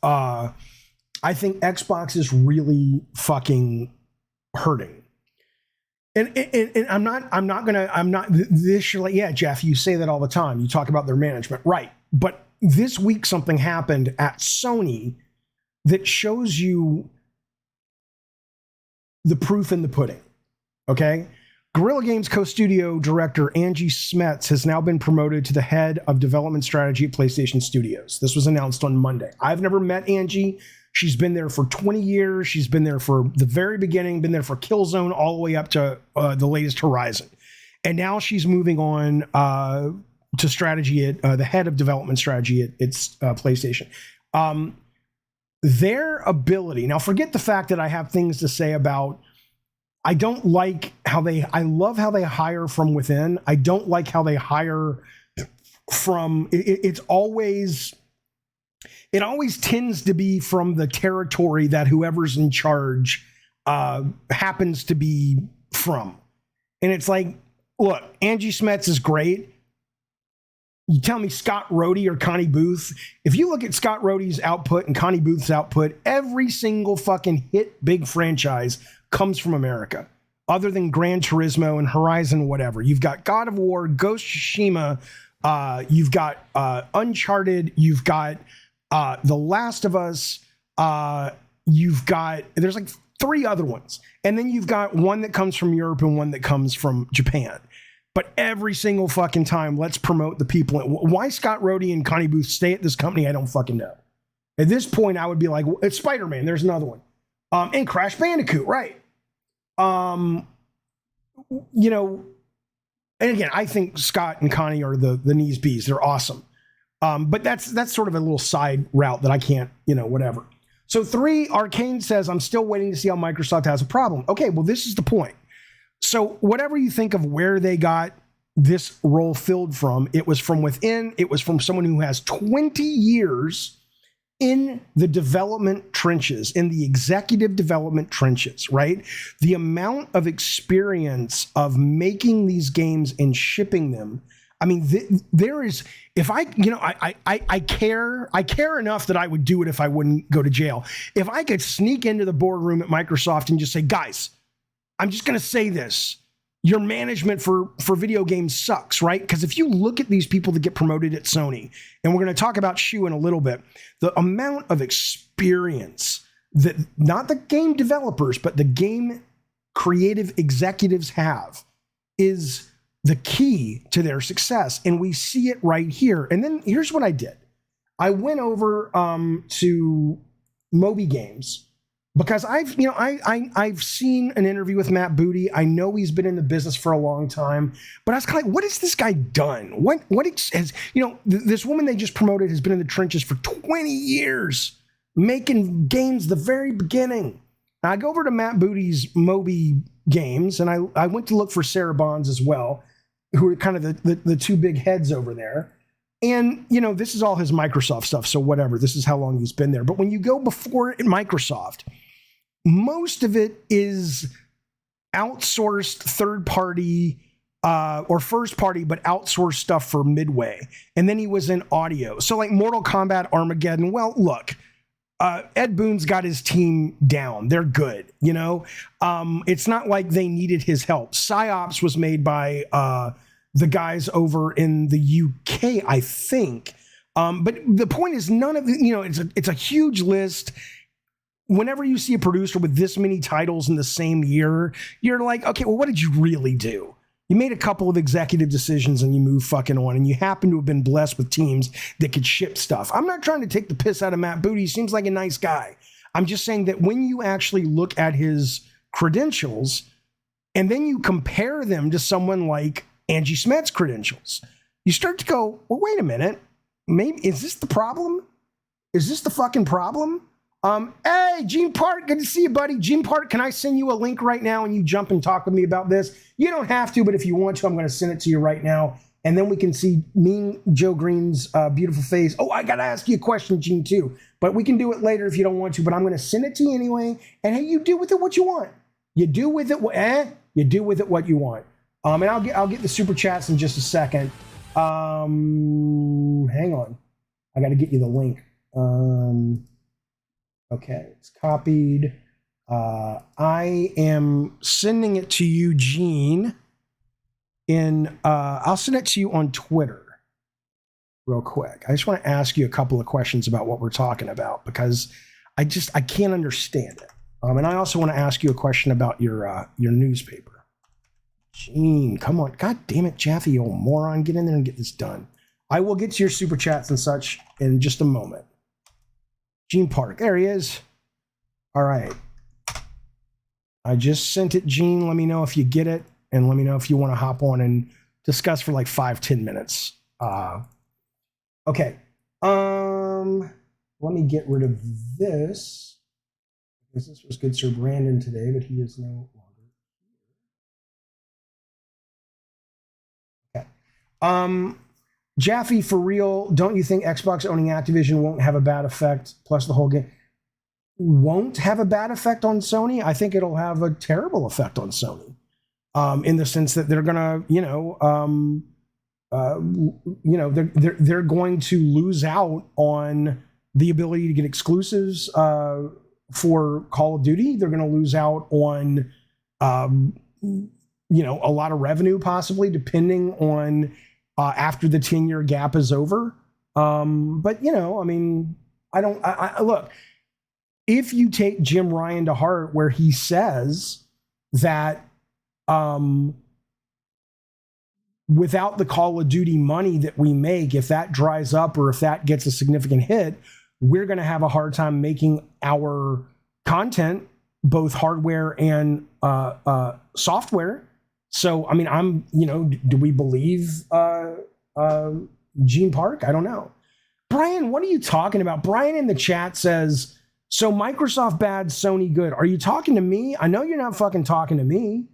I think Xbox is really fucking hurting. And I'm not this, like, yeah, Jeff, you say that all the time. You talk about their management, right? But this week something happened at Sony that shows you the proof in the pudding. Okay? Guerrilla Games co-studio director Angie Smets has now been promoted to the head of development strategy at PlayStation Studios. This was announced on Monday. I've never met Angie. She's been there for 20 years. She's been there for the very beginning, been there for Killzone all the way up to the latest Horizon. And now she's moving on to strategy at the head of development strategy at PlayStation. Their ability, now forget the fact that I have things to say about, I love how they hire from within. I don't like how they hire from it always tends to be from the territory that whoever's in charge happens to be from. And it's like, look, Angie Smets is great. You tell me Scott Rhodey or Connie Booth. If you look at Scott Rhodey's output and Connie Booth's output, every single fucking hit big franchise comes from America, other than Gran Turismo and Horizon, whatever. You've got God of War, Ghost of Tsushima, you've got Uncharted, you've got The Last of Us, there's like 3 other ones. And then you've got one that comes from Europe and one that comes from Japan. But every single fucking time, let's promote the people. Why Scott Rhodey and Connie Booth stay at this company, I don't fucking know. At this point, I would be like, it's Spider-Man, there's another one. And Crash Bandicoot, right. And again, I think Scott and Connie are the knees bees. They're awesome. But that's sort of a little side route that I can't, whatever. So 3, Arcane says, I'm still waiting to see how Microsoft has a problem. Okay, well, this is the point. So whatever you think of where they got this role filled from, it was from within. It was from someone who has 20 years in the development trenches, in the executive development trenches, right? The amount of experience of making these games and shipping them. I mean, there is, if I care enough that I would do it if I wouldn't go to jail. If I could sneak into the boardroom at Microsoft and just say, guys, I'm just going to say this. Your management for video games sucks, right? Because if you look at these people that get promoted at Sony, and we're going to talk about SHU in a little bit, the amount of experience that not the game developers, but the game creative executives have is the key to their success. And we see it right here. And then here's what I did. I went over to Moby Games, because I've seen an interview with Matt Booty. I know he's been in the business for a long time, but I was kind of like, what has this guy done? What has, this woman they just promoted has been in the trenches for 20 years, making games the very beginning. And I go over to Matt Booty's Moby Games, and I went to look for Sarah Bonds as well, who are kind of the 2 big heads over there. And, this is all his Microsoft stuff, so whatever. This is how long he's been there. But when you go before at Microsoft, most of it is outsourced third-party or first-party, but outsourced stuff for Midway. And then he was in audio. So like Mortal Kombat, Armageddon, well, look, Ed Boon's got his team down. They're good, It's not like they needed his help. PsyOps was made by the guys over in the UK, I think. But the point is, none of the, it's a huge list. Whenever you see a producer with this many titles in the same year, you're like, okay, well, what did you really do? You made a couple of executive decisions and you move fucking on, and you happen to have been blessed with teams that could ship stuff. I'm not trying to take the piss out of Matt Booty. He seems like a nice guy. I'm just saying that when you actually look at his credentials and then you compare them to someone like Angie Smets' credentials, you start to go, well, wait a minute. Maybe, is this the problem? Is this the fucking problem? Hey, Gene Park, good to see you, buddy. Gene Park, can I send you a link right now and you jump and talk with me about this? You don't have to, but if you want to, I'm going to send it to you right now. And then we can see Mean Joe Green's beautiful face. Oh, I got to ask you a question, Gene, too. But we can do it later if you don't want to. But I'm going to send it to you anyway. And hey, you do with it what you want. You do with it what you want. And I'll get the super chats in just a second. Hang on. I got to get you the link. Okay, it's copied. I am sending it to you, Gene. I'll send it to you on Twitter real quick. I just want to ask you a couple of questions about what we're talking about, because I can't understand it. And I also want to ask you a question about your newspaper. Gene, come on. God damn it, Jaffe, you old moron. Get in there and get this done. I will get to your super chats and such in just a moment. Gene Park. There he is. All right. I just sent it, Gene. Let me know if you get it, and let me know if you want to hop on and discuss for like 5-10 minutes. Okay. Let me get rid of this, because this was Good Sir Brandon today, but he is no longer here. Okay. Jaffe, for real, don't you think Xbox owning Activision won't have a bad effect? Plus the whole game won't have a bad effect on Sony. I think it'll have a terrible effect on Sony, in the sense that they're gonna, they're going to lose out on the ability to get exclusives for Call of Duty. They're going to lose out on, a lot of revenue possibly, depending on after the 10-year gap is over. But look, if you take Jim Ryan to heart, where he says that without the Call of Duty money that we make, if that dries up or if that gets a significant hit, we're going to have a hard time making our content, both hardware and software. So, do we believe Gene Park? I don't know. Brian, what are you talking about? Brian in the chat says, so Microsoft bad, Sony good. Are you talking to me? I know you're not fucking talking to me.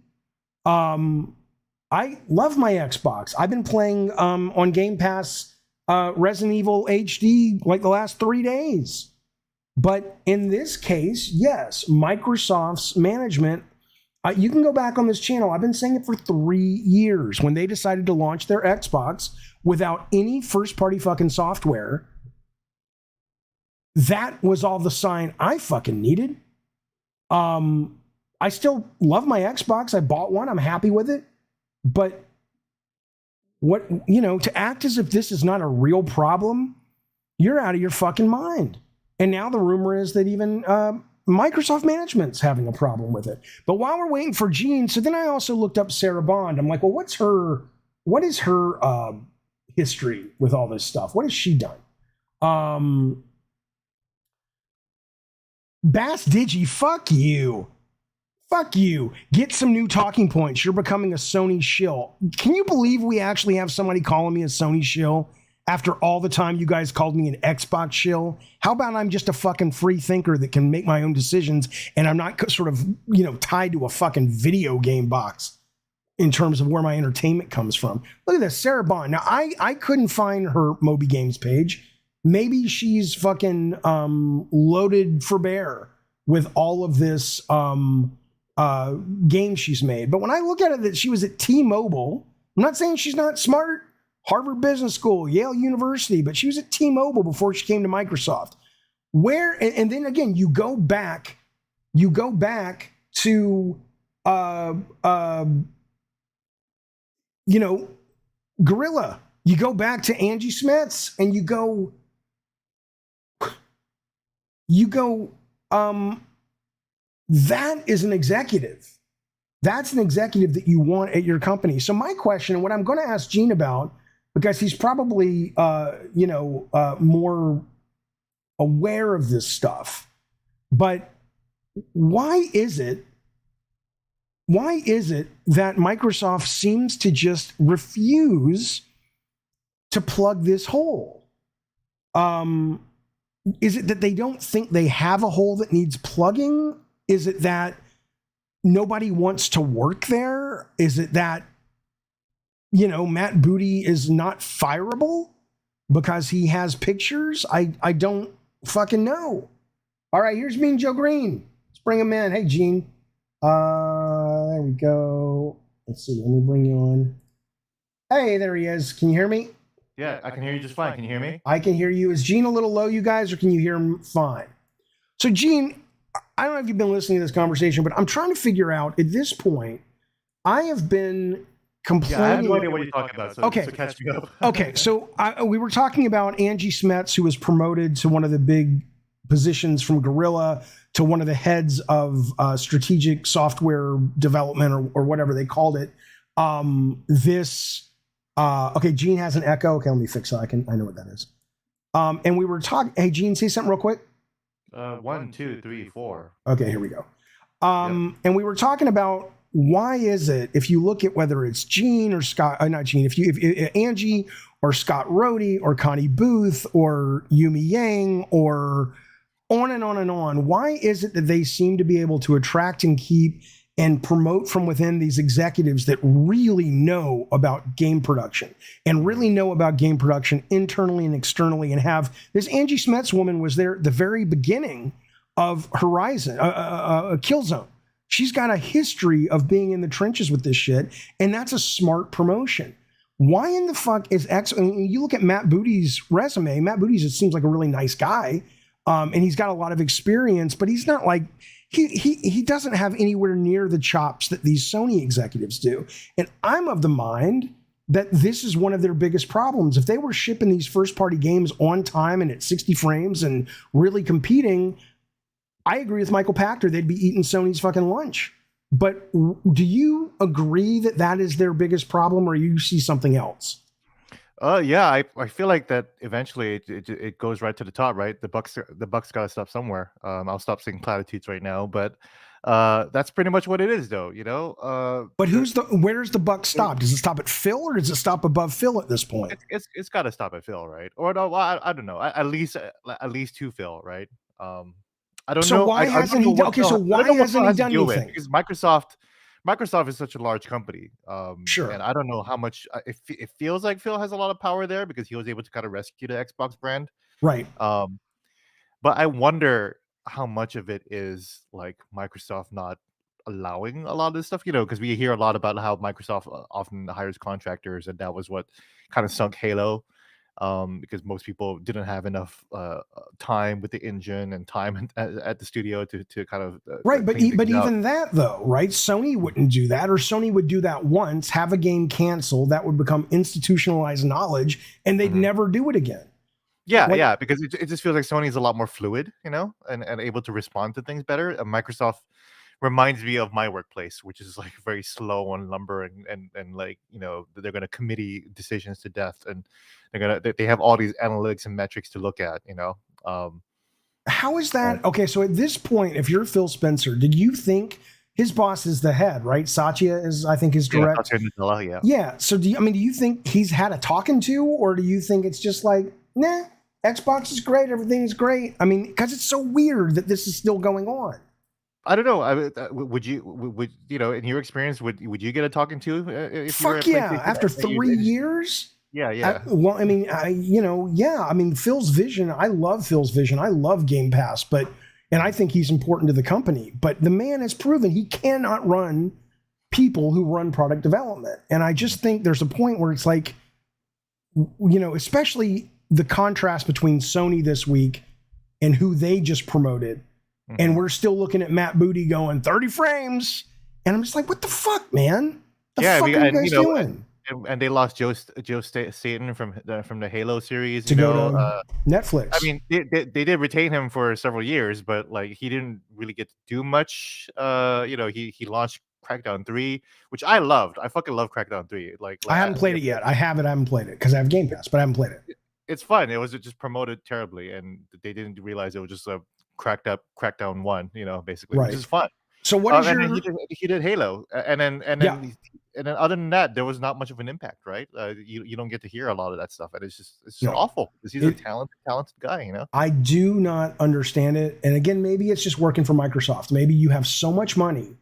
I love my Xbox. I've been playing on Game Pass Resident Evil HD like the last 3 days. But in this case, yes, Microsoft's management, you can go back on this channel. I've been saying it for 3 years. When they decided to launch their Xbox without any first-party fucking software, that was all the sign I fucking needed. I still love my Xbox. I bought one. I'm happy with it. But to act as if this is not a real problem, you're out of your fucking mind. And now the rumor is that even Microsoft management's having a problem with it. But while we're waiting for Gene, so then I also looked up Sarah Bond. I'm like, well, what is her history with all this stuff? What has she done? Bass Digi, fuck you. Fuck you. Get some new talking points. You're becoming a Sony shill. Can you believe we actually have somebody calling me a Sony shill after all the time you guys called me an Xbox shill? How about I'm just a fucking free thinker that can make my own decisions and I'm not sort of, tied to a fucking video game box in terms of where my entertainment comes from. Look at this, Sarah Bond. Now, I couldn't find her Moby Games page. Maybe she's fucking loaded for bear with all of this game she's made. But when I look at it, that she was at T-Mobile, I'm not saying she's not smart, Harvard Business School, Yale University, but she was at T-Mobile before she came to Microsoft. And then again, you go back to Gorilla. You go back to Angie Smets, and you go that is an executive. That's an executive that you want at your company. So my question, and what I'm going to ask Gene about, because he's probably, more aware of this stuff, but why is it that Microsoft seems to just refuse to plug this hole? Is it that they don't think they have a hole that needs plugging? Is it that nobody wants to work there? Is it that, Matt Booty is not fireable because he has pictures? I don't fucking know. All right, here's Mean Joe Green. Let's bring him in. Hey, Gene. There we go. Let's see. Let me bring you on. Hey, there he is. Can you hear me? Yeah, I can hear you just fine. Can you hear me? I can hear you. Is Gene a little low, you guys, or can you hear him fine? So, Gene, I don't know if you've been listening to this conversation, but I'm trying to figure out, at this point, I have been complaining. Yeah, I have no idea what you're talking about, so catch me up. Okay, so we were talking about Angie Smets, who was promoted to one of the big positions from Gorilla to one of the heads of strategic software development or whatever they called it. Okay, Gene has an echo. Okay, let me fix that. I know what that is. And we were talking. Hey, Gene, say something real quick. 1, 2, 3, 4. Okay, here we go. And we were talking about, why is it, if you look at whether it's Gene or Scott, not Gene, if Angie or Scott Rohde or Connie Booth or Yumi Yang or on and on and on, why is it that they seem to be able to attract and keep and promote from within these executives that really know about game production and really know about game production internally and externally, and have this Angie Smets woman was there at the very beginning of Horizon, Killzone. She's got a history of being in the trenches with this shit, and that's a smart promotion. Why in the fuck is I mean, you look at Matt Booty's resume. Matt Booty just seems like a really nice guy, and he's got a lot of experience, but he's not like he doesn't have anywhere near the chops that these Sony executives do. And I'm of the mind that this is one of their biggest problems. If they were shipping these first-party games on time and at 60 frames and really competing, I agree with Michael Pachter. They'd be eating Sony's fucking lunch. But do you agree that that is their biggest problem, or you see something else? Yeah, I feel like that eventually it goes right to the top, right? The Bucks got to stop somewhere. I'll stop saying platitudes right now, but that's pretty much what it is, though. But where's the buck stop? Does it stop at Phil, or does it stop above Phil at this point? It's got to stop at Phil, right? Or no, I don't know. At least to Phil, right? I don't know. So why hasn't he? Okay, so why hasn't he done anything? Because Microsoft is such a large company. Sure. And I don't know how much it feels like Phil has a lot of power there because he was able to kind of rescue the Xbox brand. Right. But I wonder how much of it is like Microsoft not allowing a lot of this stuff, because we hear a lot about how Microsoft often hires contractors, and that was what kind of sunk Halo. Because most people didn't have enough time with the engine and time at the studio to kind of right. But even that though, right? Sony wouldn't do that, or Sony would do that once, have a game canceled, that would become institutionalized knowledge, and they'd never do it again. Yeah, because it just feels like Sony's a lot more fluid, and able to respond to things better. Microsoft reminds me of my workplace, which is like very slow and lumbering, and like they're going to committee decisions to death, and they have all these analytics and metrics to look at. How is that? Okay, so at this point, if you're Phil Spencer, did you think his boss is the head, right? Satya is, I think, his direct. Satya Nadella, yeah. Yeah. So do you think he's had a talking to, or do you think it's just like, nah, Xbox is great, everything is great? I mean, because it's so weird that this is still going on. I don't know. Would you in your experience would you get a talking to? If Fuck yeah! After 3 years. Yeah. Well, I mean, I mean, Phil's vision. I love Phil's vision. I love Game Pass, and I think he's important to the company. But the man has proven he cannot run people who run product development. And I just think there's a point where it's like, especially the contrast between Sony this week and who they just promoted. And we're still looking at Matt Booty going 30 frames. And I'm just like, what the fuck, man? The fuck are you guys doing? And they lost Joe Staten from the Halo series to go to Netflix. I mean, they did retain him for several years, but like he didn't really get to do much. He launched Crackdown 3, which I loved. I fucking love Crackdown 3. Like I haven't played it yet. I haven't played it because I have Game Pass, but I haven't played it. It's fun. It was just promoted terribly, and they didn't realize it was just a Crackdown 1, basically, right. Which is fun. So what is your? And he did Halo, and then other than that, there was not much of an impact, right? You don't get to hear a lot of that stuff, and it's just awful because he's a talented guy, I do not understand it, and again, maybe it's just working for Microsoft. Maybe you have so much money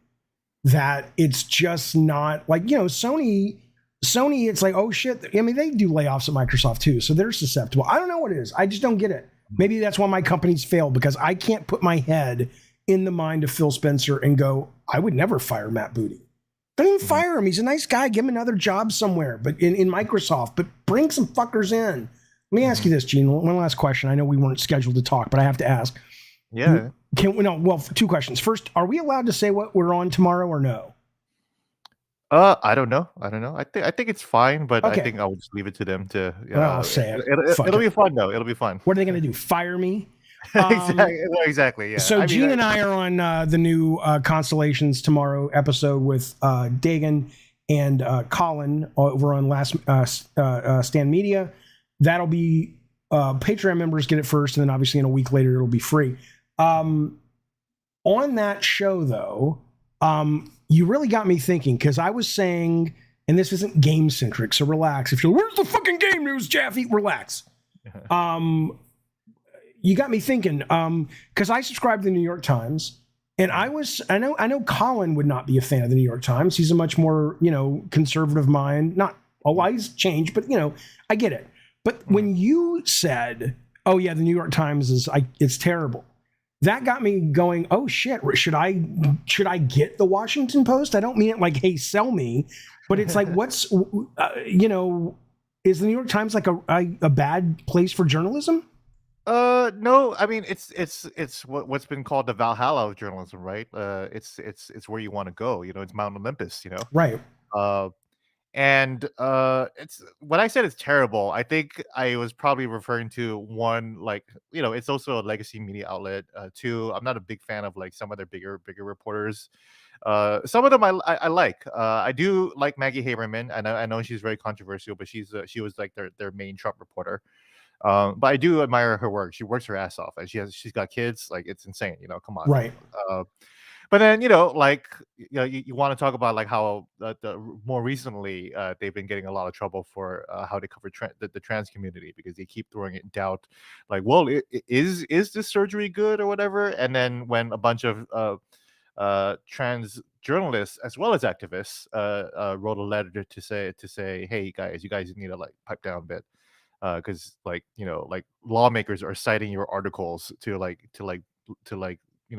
that it's just not like Sony. It's like, oh shit. I mean, they do layoffs at Microsoft too, so they're susceptible. I don't know what it is. I just don't get it. Maybe that's why my companies fail, because I can't put my head in the mind of Phil Spencer and go, I would never fire Matt Booty. Don't even fire him. He's a nice guy. Give him another job somewhere, but in Microsoft. But bring some fuckers in. Let me ask you this, Gene. One last question. I know we weren't scheduled to talk, but I have to ask. Yeah. Two questions. First, are we allowed to say what we're on tomorrow or no? I don't know. I think it's fine, but okay. I think I'll just leave it to them to. I'll say it. It'll be fun though. It'll be fun. What are they going to do? Fire me? Exactly. Yeah. So Gene and I are on the new Constellations Tomorrow episode with Dagan and Colin over on Last Stand Media. That'll be Patreon members get it first, and then obviously in a week later it'll be free. On that show though, you really got me thinking, because I was saying, and this isn't game centric, so relax. If you're, where's the fucking game news, Jaffe? Relax. You got me thinking, because I subscribe to the New York Times, And I know Colin would not be a fan of the New York Times. He's a much more, conservative mind. Not always changed, but I get it. But when you said, "Oh yeah, the New York Times it's terrible," that got me going, "Oh shit, should I get the Washington Post?" I don't mean it like, "Hey, sell me," but it's like, what's is the New York Times like a bad place for journalism? No, I mean it's what's been called the Valhalla of journalism, right? It's where you want to go. It's Mount Olympus. Right. Uh, and it's when I said it's terrible, I think I was probably referring to one, like, it's also a legacy media outlet. Two, I'm not a big fan of like some of their bigger reporters. Some of them I like. I do like Maggie Haberman. I know she's very controversial, but she was like their main Trump reporter. But I do admire her work. She works her ass off, and she's got kids. Like, it's insane. Come on. Right. But then like you want to talk about like how more recently they've been getting a lot of trouble for how they cover the trans community, because they keep throwing it in doubt, like, well, is this surgery good or whatever? And then when a bunch of trans journalists as well as activists wrote a letter to say, hey guys, you guys need to like pipe down a bit, because like lawmakers are citing your articles to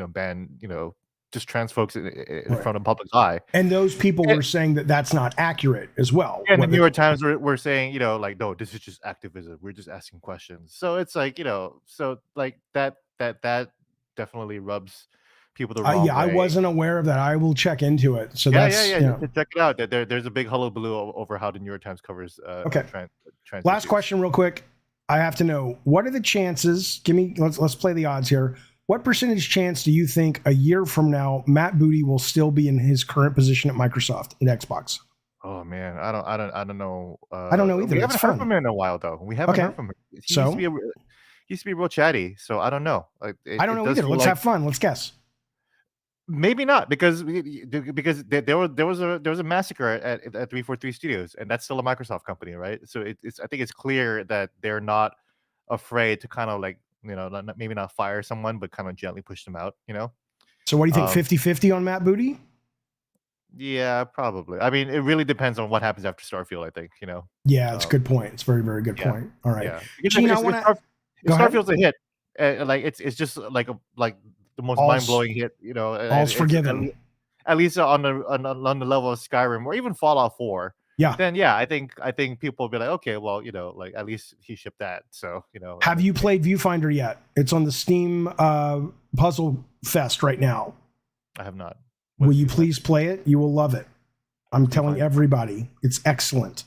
ban just trans folks in front of public eye. And those people were saying that that's not accurate as well. And the New York Times were saying, like, no, this is just activism. We're just asking questions. So it's like, so like that definitely rubs people the wrong way. I wasn't aware of that. I will check into it. So yeah. Check it out. There's a big hullabaloo over how the New York Times covers trans Last issues. question real quick. I have to know, what are the chances? Let's play the odds here. What percentage chance do you think a year from now Matt Booty will still be in his current position at Microsoft at Xbox? Oh man, I don't know. I don't know either. We haven't heard from him in a while, though. We haven't heard from him. He used to be real chatty, so I don't know. I don't know either. Let's have fun. Let's guess. Maybe not, because there was a massacre at 343 Studios, and that's still a Microsoft company, right? So I think it's clear that they're not afraid to kind of like, maybe not fire someone, but kind of gently push them out, So what do you think, 50-50 on Matt Booty? Yeah, probably. I mean, it really depends on what happens after Starfield, I think, Yeah, it's a good point. It's a very, very good point. All right. Yeah. Gene, Starfield's a hit. Like it's just like the most mind-blowing hit, all's forgiven. At least on the level of Skyrim or even Fallout 4. Yeah. Then I think people will be like, okay, well, like at least he shipped that. So, Have you played Viewfinder yet? It's on the Steam Puzzle Fest right now. I have not. Will you please play it? You will love it. I'm telling everybody, it's excellent.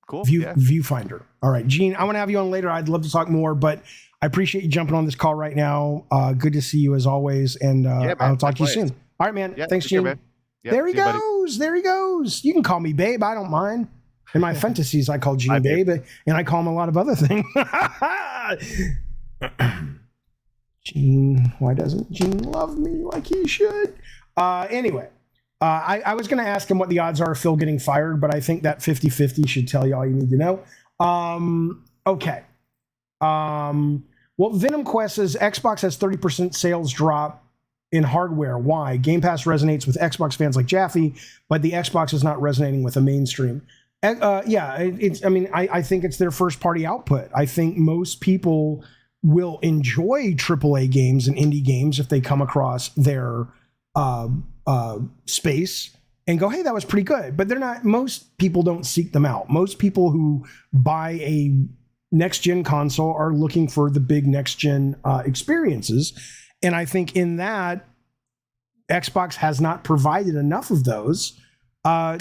Cool. Viewfinder. All right, Gene, I want to have you on later. I'd love to talk more, but I appreciate you jumping on this call right now. Good to see you as always, and I'll talk to you soon. All right, man. Thanks, Gene. Yep, there he goes. There he goes. You can call me babe. I don't mind. In my fantasies, I call Gene babe, and I call him a lot of other things. Gene, why doesn't Gene love me like he should? Anyway, I was going to ask him what the odds are of Phil getting fired, but I think that 50-50 should tell you all you need to know. Okay. Well, Venom Quest says Xbox has 30% sales drop in hardware. Why? Game Pass resonates with Xbox fans like Jaffe, but the Xbox is not resonating with the mainstream. I think it's their first party output. I think most people will enjoy AAA games and indie games if they come across their space and go, hey, that was pretty good. But they're not. Most people don't seek them out. Most people who buy a next gen console are looking for the big next gen experiences. And I think in that, Xbox has not provided enough of those to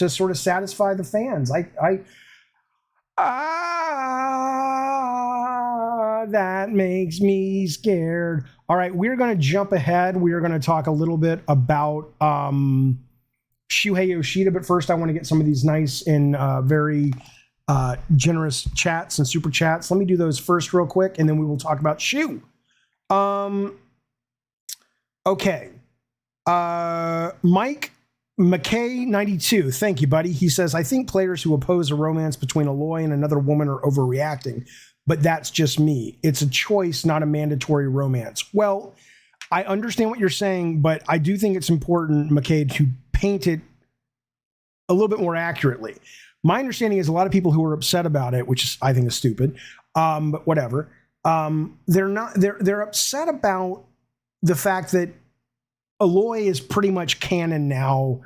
sort of satisfy the fans. That makes me scared. All right, we're going to jump ahead. We are going to talk a little bit about Shuhei Yoshida, but first I want to get some of these nice and very generous chats and super chats. Let me do those first real quick, and then we will talk about SHU. Okay. Mike McKay 92. Thank you, buddy. He says, I think players who oppose a romance between Aloy and another woman are overreacting, but that's just me. It's a choice, not a mandatory romance. Well, I understand what you're saying, but I do think it's important, McCade, to paint it a little bit more accurately. My understanding is a lot of people who are upset about it, which is, I think is stupid, but whatever. They're upset about the fact that Aloy is pretty much canon now,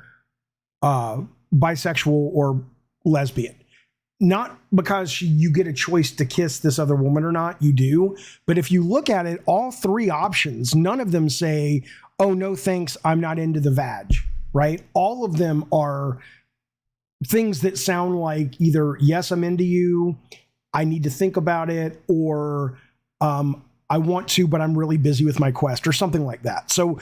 bisexual or lesbian. Not because you get a choice to kiss this other woman or not, you do. But if you look at it, all three options, none of them say, oh, no, thanks, I'm not into the vag, right? All of them are things that sound like either, yes, I'm into you, I need to think about it, or I want to, but I'm really busy with my quest, or something like that. So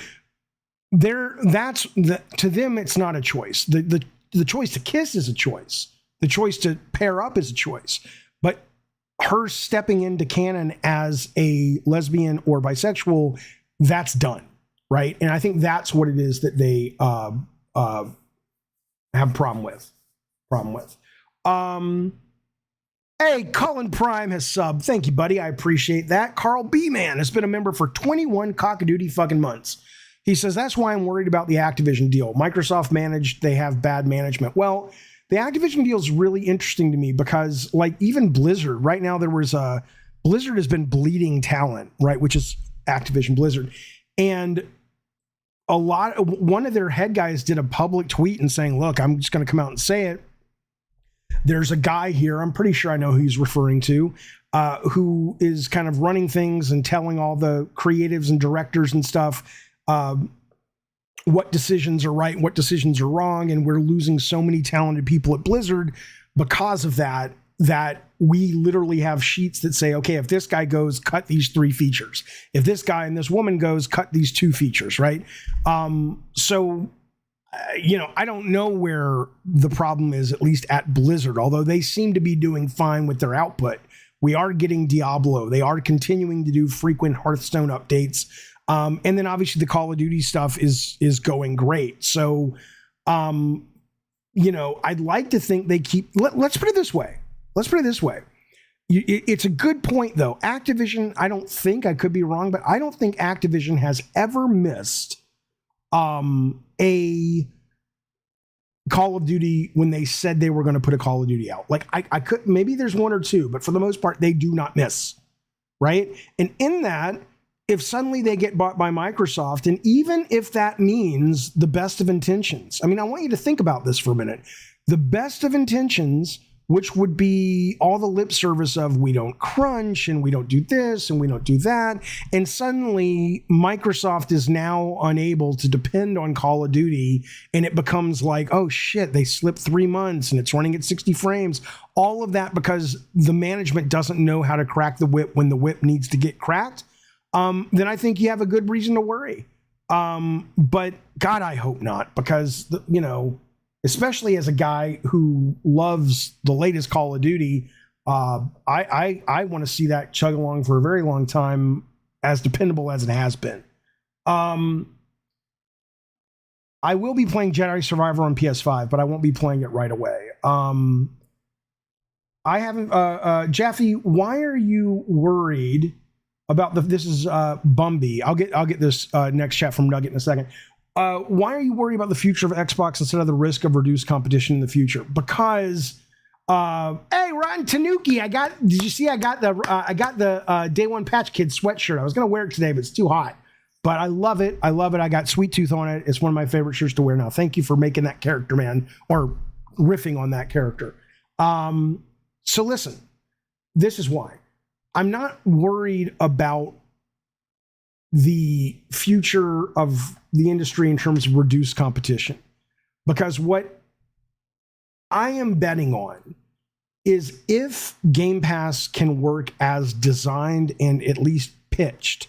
to them, it's not a choice. The choice to kiss is a choice. The choice to pair up is a choice. But her stepping into canon as a lesbian or bisexual, that's done, right? And I think that's what it is that they have a problem with. Hey, Colin Prime has subbed. Thank you, buddy. I appreciate that. Carl B. Man has been a member for 21 cockadoodie fucking months. He says, that's why I'm worried about the Activision deal. Microsoft managed, they have bad management. Well, the Activision deal is really interesting to me because, like, even Blizzard, right now Blizzard has been bleeding talent, right, which is Activision Blizzard. And one of their head guys did a public tweet and saying, look, I'm just going to come out and say it. There's a guy here, I'm pretty sure I know who he's referring to, who is kind of running things and telling all the creatives and directors and stuff what decisions are right, what decisions are wrong, and we're losing so many talented people at Blizzard because of that we literally have sheets that say, okay, if this guy goes, cut these 3 features. If this guy and this woman goes, cut these 2 features, right? So I don't know where the problem is, at least at Blizzard, although they seem to be doing fine with their output. We are getting Diablo. They are continuing to do frequent Hearthstone updates. And then obviously the Call of Duty stuff is going great. So, I'd like to think they keep, let's put it this way. It's a good point though. Activision, I could be wrong, but I don't think Activision has ever missed a Call of Duty when they said they were going to put a Call of Duty out. Like I could, maybe there's 1 or 2, but for the most part, they do not miss. Right. And in that, if suddenly they get bought by Microsoft, and even if that means the best of intentions, I mean, I want you to think about this for a minute. The best of intentions, which would be all the lip service of we don't crunch and we don't do this and we don't do that. And suddenly Microsoft is now unable to depend on Call of Duty, and it becomes like, oh shit, they slipped 3 months and it's running at 60 frames. All of that because the management doesn't know how to crack the whip when the whip needs to get cracked. Then I think you have a good reason to worry. But God, I hope not, because, especially as a guy who loves the latest Call of Duty, I want to see that chug along for a very long time, as dependable as it has been. I will be playing Jedi Survivor on PS5, but I won't be playing it right away. I haven't, Jeffy, why are you worried about this is Bumby. I'll get this next chat from Nugget in a second. Why are you worried about the future of Xbox instead of the risk of reduced competition in the future? Because, hey, Rotten Tanuki, did you see I got the Day One Patch Kids sweatshirt. I was going to wear it today, but it's too hot. But I love it. I got Sweet Tooth on it. It's one of my favorite shirts to wear now. Thank you for making that character, man, or riffing on that character. So listen, this is why. I'm not worried about the future of the industry in terms of reduced competition, because what I am betting on is if Game Pass can work as designed and at least pitched,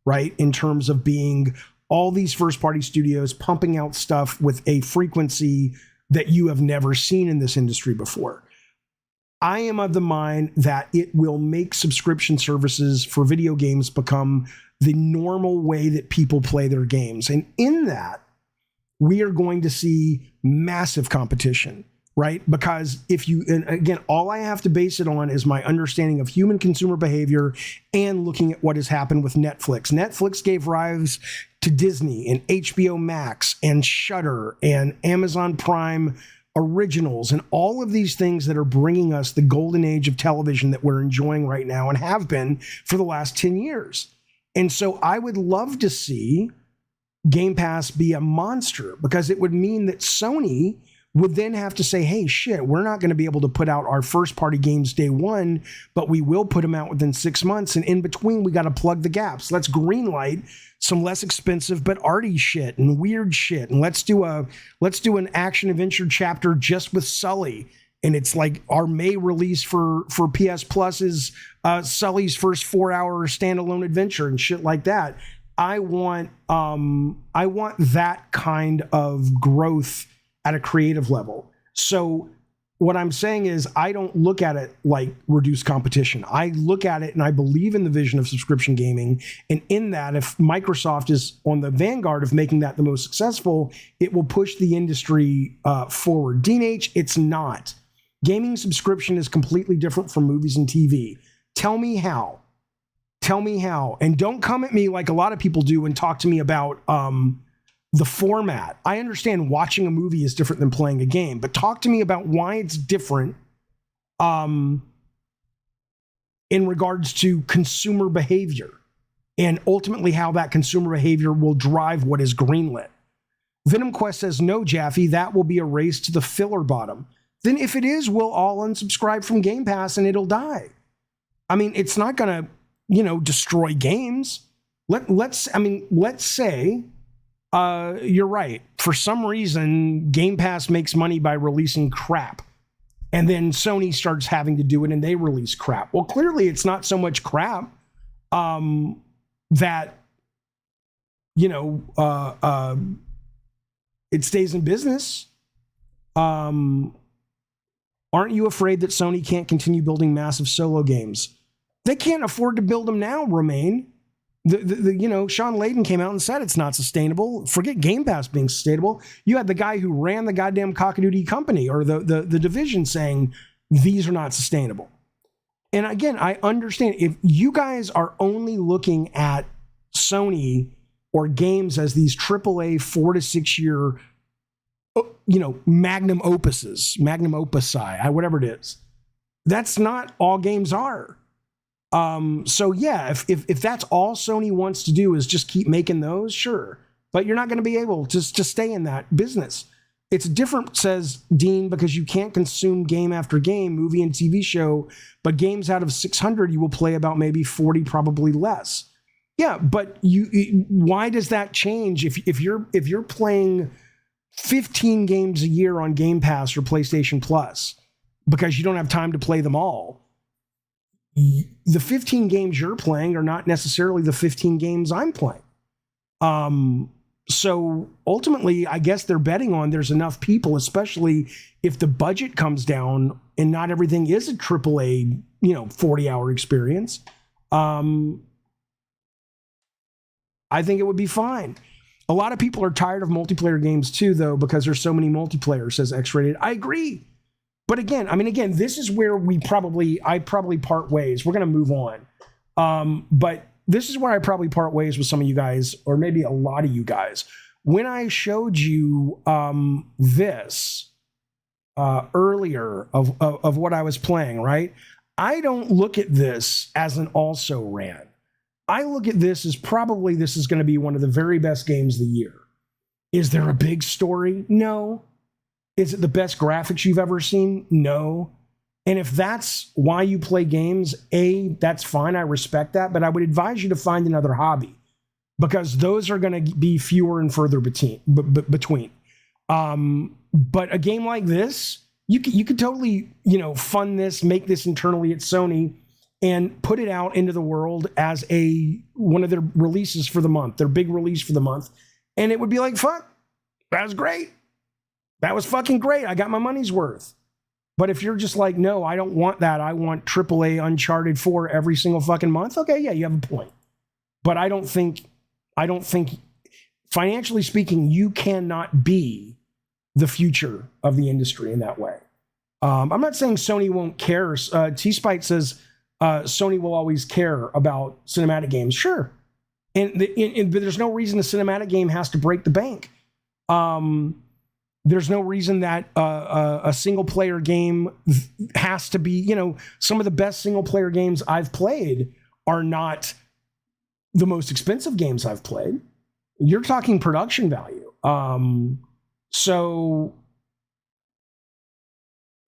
right, in terms of being all these first-party studios pumping out stuff with a frequency that you have never seen in this industry before. I am of the mind that it will make subscription services for video games become the normal way that people play their games. And in that, we are going to see massive competition. right? Because if you, and again, all I have to base it on is my understanding of human consumer behavior and looking at what has happened with Netflix. Netflix gave rise to Disney and HBO Max and Shudder and Amazon Prime Originals and all of these things that are bringing us the golden age of television that we're enjoying right now and have been for the last 10 years. And so I would love to see Game Pass be a monster, because it would mean that Sony would then have to say, hey, shit, we're not going to be able to put out our first party games day one, but we will put them out within 6 months. And in between, we got to plug the gaps. Let's greenlight some less expensive but arty shit and weird shit. And let's do an action adventure chapter just with Sully. And it's like our May release for PS Plus is Sully's first 4-hour standalone adventure and shit like that. I want that kind of growth at a creative level. So what I'm saying is I don't look at it like reduced competition. I look at it and I believe in the vision of subscription gaming. And in that, if Microsoft is on the vanguard of making that the most successful, it will push the industry forward. Dean H., it's not. Gaming subscription is completely different from movies and TV. Tell me how. Tell me how. And don't come at me like a lot of people do and talk to me about the format. I understand watching a movie is different than playing a game, but talk to me about why it's different in regards to consumer behavior and ultimately how that consumer behavior will drive what is greenlit. Venom Quest says, no, Jaffe, that will be a race to the filler bottom. Then if it is, we'll all unsubscribe from Game Pass and it'll die. I mean, it's not going to, destroy games. Let's say you're right. For some reason, Game Pass makes money by releasing crap. And then Sony starts having to do it and they release crap. Well, clearly it's not so much crap that, it stays in business. Aren't you afraid that Sony can't continue building massive solo games? They can't afford to build them now, Romaine. Sean Layden came out and said it's not sustainable. Forget Game Pass being sustainable. You had the guy who ran the goddamn Cock-a-doodle company or the division saying these are not sustainable. And again, I understand if you guys are only looking at Sony or games as these AAA 4 to 6 year, magnum opuses, magnum opusi, whatever it is. That's not all games are. So yeah, if that's all Sony wants to do is just keep making those, sure. But you're not going to be able to stay in that business. It's different, says Dean, because you can't consume game after game, movie and TV show, but games out of 600, you will play about maybe 40, probably less. Yeah, but why does that change if you're playing 15 games a year on Game Pass or PlayStation Plus because you don't have time to play them all? The 15 games you're playing are not necessarily the 15 games I'm playing. So ultimately, I guess they're betting on there's enough people, especially if the budget comes down and not everything is a AAA, 40-hour experience. I think it would be fine. A lot of people are tired of multiplayer games too, though, because there's so many multiplayer, says X-Rated. I agree. But again, this is where I probably part ways. We're going to move on. But this is where I probably part ways with some of you guys, or maybe a lot of you guys. When I showed you this earlier of what I was playing, right? I don't look at this as an also ran. I look at this as probably this is going to be one of the very best games of the year. Is there a big story? No. Is it the best graphics you've ever seen? No. And if that's why you play games, that's fine. I respect that. But I would advise you to find another hobby because those are going to be fewer and further between. But a game like this, you could totally, fund this, make this internally at Sony and put it out into the world as one of their releases for the month, their big release for the month. And it would be like, fuck, that was great. That was fucking great. I got my money's worth. But if you're just like, no, I don't want that. I want AAA Uncharted 4 every single fucking month. Okay, yeah, you have a point. But I don't think, financially speaking, you cannot be the future of the industry in that way. I'm not saying Sony won't care. T-Spite says Sony will always care about cinematic games. Sure. But there's no reason a cinematic game has to break the bank. There's no reason that a single player game has to be, some of the best single player games I've played are not the most expensive games I've played. You're talking production value. So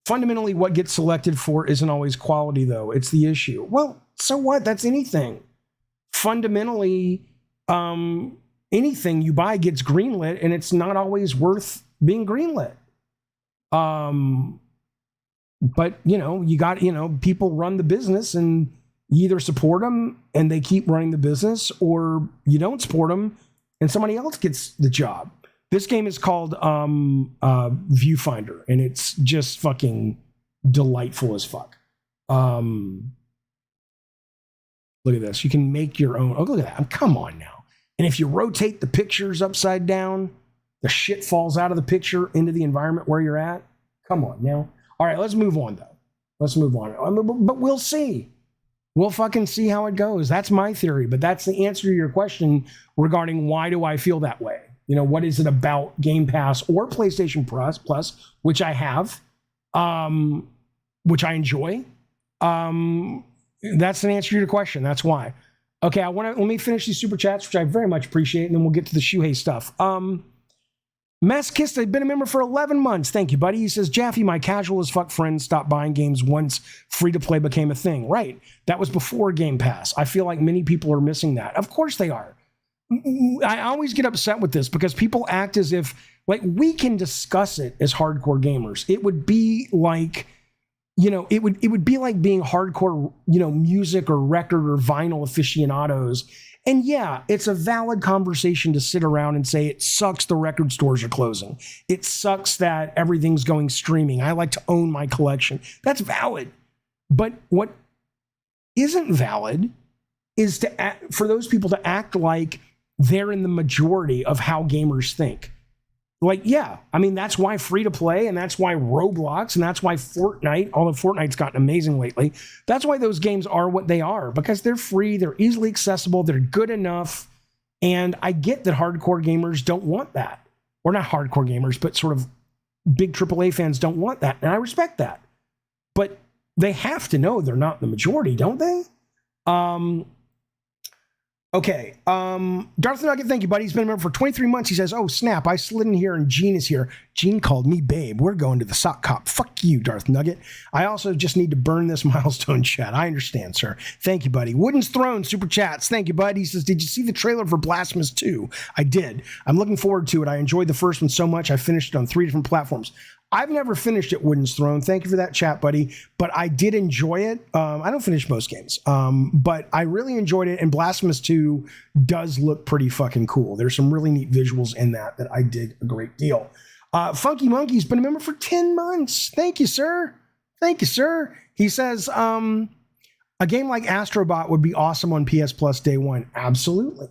fundamentally, what gets selected for isn't always quality, though. It's the issue. Well, so what? That's anything. Fundamentally, anything you buy gets greenlit, and it's not always worth being greenlit. But you got, people run the business, and you either support them and they keep running the business, or you don't support them and somebody else gets the job. This game is called Viewfinder, and it's just fucking delightful as fuck. Look at this. You can make your own. Oh, look at that. Come on now. And if you rotate the pictures upside down, the shit falls out of the picture into the environment where you're at. Come on now. All right, let's move on, though. Let's move on. But we'll see. We'll fucking see how it goes. That's my theory, but that's the answer to your question regarding why do I feel that way? What is it about Game Pass or PlayStation Plus, which I have, which I enjoy? That's an answer to your question. That's why. Okay, let me finish these super chats, which I very much appreciate, and then we'll get to the Shuhei stuff. Maskista, I've been a member for 11 months. Thank you, buddy. He says, Jaffe, my casual as fuck friends stopped buying games once free-to-play became a thing. Right. That was before Game Pass. I feel like many people are missing that. Of course they are. I always get upset with this because people act as if, we can discuss it as hardcore gamers. It would be like, it would be like being hardcore, music or record or vinyl aficionados. And yeah, it's a valid conversation to sit around and say, it sucks the record stores are closing. It sucks that everything's going streaming. I like to own my collection. That's valid. But what isn't valid is for those people to act like they're in the majority of how gamers think. That's why free to play, and that's why Roblox, and that's why Fortnite, although Fortnite's gotten amazing lately, that's why those games are what they are, because they're free, they're easily accessible, they're good enough, and I get that hardcore gamers don't want that. Or not hardcore gamers, but sort of big AAA fans don't want that, and I respect that. But they have to know they're not the majority, don't they? Okay, Darth Nugget, thank you, buddy. He's been a member for 23 months. He says, oh, snap, I slid in here and Gene is here. Gene called me babe. We're going to the sock cop. Fuck you, Darth Nugget. I also just need to burn this milestone chat. I understand, sir. Thank you, buddy. Wooden's Throne, super chats. Thank you, buddy. He says, did you see the trailer for Blasphemous 2? I did. I'm looking forward to it. I enjoyed the first one so much, I finished it on 3 different platforms. I've never finished it, Wooden's Throne. Thank you for that chat, buddy. But I did enjoy it. I don't finish most games, but I really enjoyed it. And Blasphemous 2 does look pretty fucking cool. There's some really neat visuals in that I dig a great deal. Funky Monkey's been a member for 10 months. Thank you, sir. Thank you, sir. He says, a game like Astrobot would be awesome on PS Plus day one. Absolutely.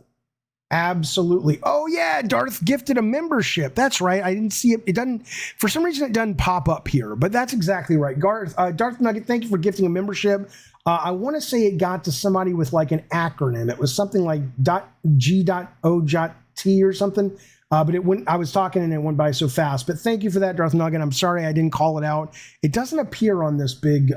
Absolutely. Oh yeah, Darth gifted a membership. That's right. I didn't see it. It doesn't, for some reason, it doesn't pop up here, but that's exactly right. Darth Nugget, thank you for gifting a membership. I want to say it got to somebody with like an acronym. It was something like .G.O.T or something. But it went. I was talking and it went by so fast. But thank you for that, Darth Nugget. I'm sorry I didn't call it out. It doesn't appear on this big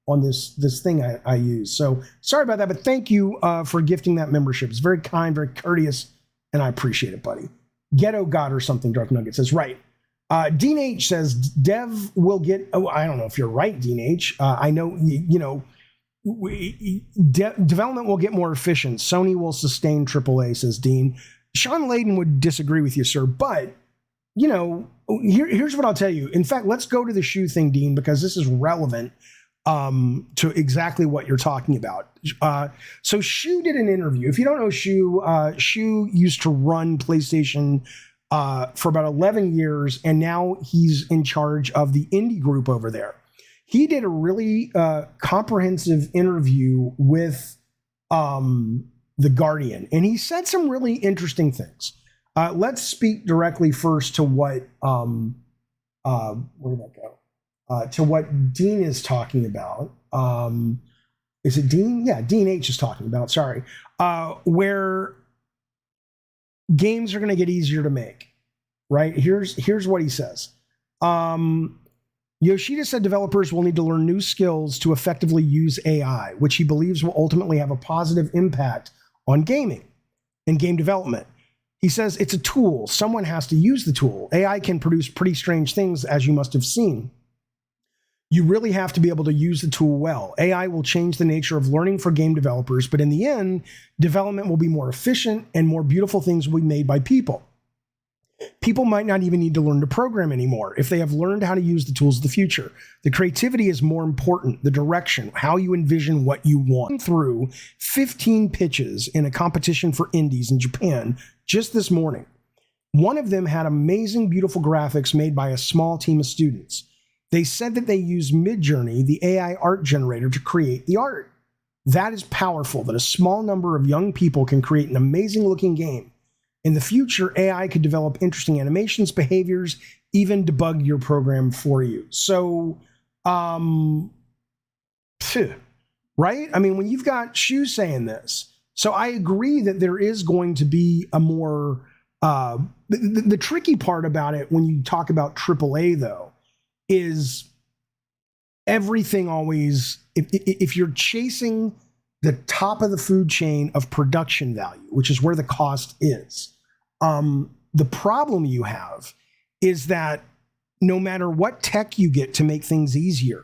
on this thing I use. So sorry about that, but thank you for gifting that membership. It's very kind, very courteous, and I appreciate it, buddy. Ghetto God or something, Darth Nugget says, right. Dean H says, Dev will get, oh, I don't know if you're right, Dean H. I know, development will get more efficient. Sony will sustain AAA, says Dean. Sean Layden would disagree with you, sir, but, here's what I'll tell you. In fact, let's go to the SHU thing, Dean, because this is relevant to exactly what you're talking about. So SHU did an interview. If you don't know SHU, SHU used to run PlayStation for about 11 years, and now he's in charge of the indie group over there. He did a really comprehensive interview with The Guardian, and he said some really interesting things. Let's speak directly first to what, where did that go? to what Dean is talking about. Is it Dean? Yeah, Dean H is talking about. Sorry, where games are going to get easier to make. Right? Here's what he says. Yoshida said developers will need to learn new skills to effectively use AI, which he believes will ultimately have a positive impact on gaming and game development. He says it's a tool. Someone has to use the tool. AI can produce pretty strange things, as you must have seen. You really have to be able to use the tool well. AI will change the nature of learning for game developers, but in the end, development will be more efficient and more beautiful things will be made by people. People might not even need to learn to program anymore if they have learned how to use the tools of the future. The creativity is more important, the direction, how you envision what you want. Through 15 pitches in a competition for indies in Japan just this morning. One of them had amazing, beautiful graphics made by a small team of students. They said that they used Midjourney, the AI art generator, to create the art. That is powerful, that a small number of young people can create an amazing looking game. In the future, AI could develop interesting animations, behaviors, even debug your program for you. So, right? I mean, when you've got SHU saying this, so I agree that there is going to be a more, the tricky part about it when you talk about AAA though, is everything always, if you're chasing the top of the food chain of production value, which is where the cost is, the problem you have is that no matter what tech you get to make things easier,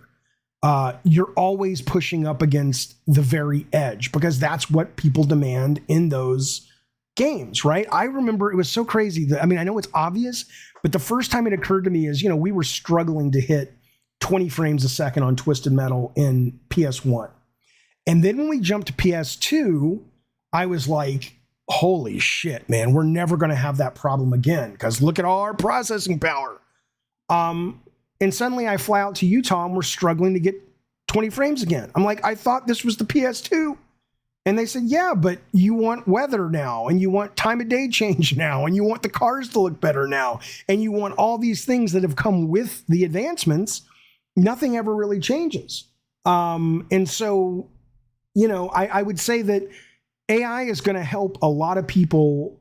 you're always pushing up against the very edge because that's what people demand in those games, right? I remember it was so crazy that, I mean, I know it's obvious, but the first time it occurred to me is, we were struggling to hit 20 frames a second on Twisted Metal in PS1. And then when we jumped to PS2, I was like, holy shit, man, we're never going to have that problem again because look at all our processing power. And suddenly I fly out to Utah and we're struggling to get 20 frames again. I'm like, I thought this was the PS2. And they said, yeah, but you want weather now, and you want time of day change now, and you want the cars to look better now, and you want all these things that have come with the advancements. Nothing ever really changes. And so, I would say that AI is going to help a lot of people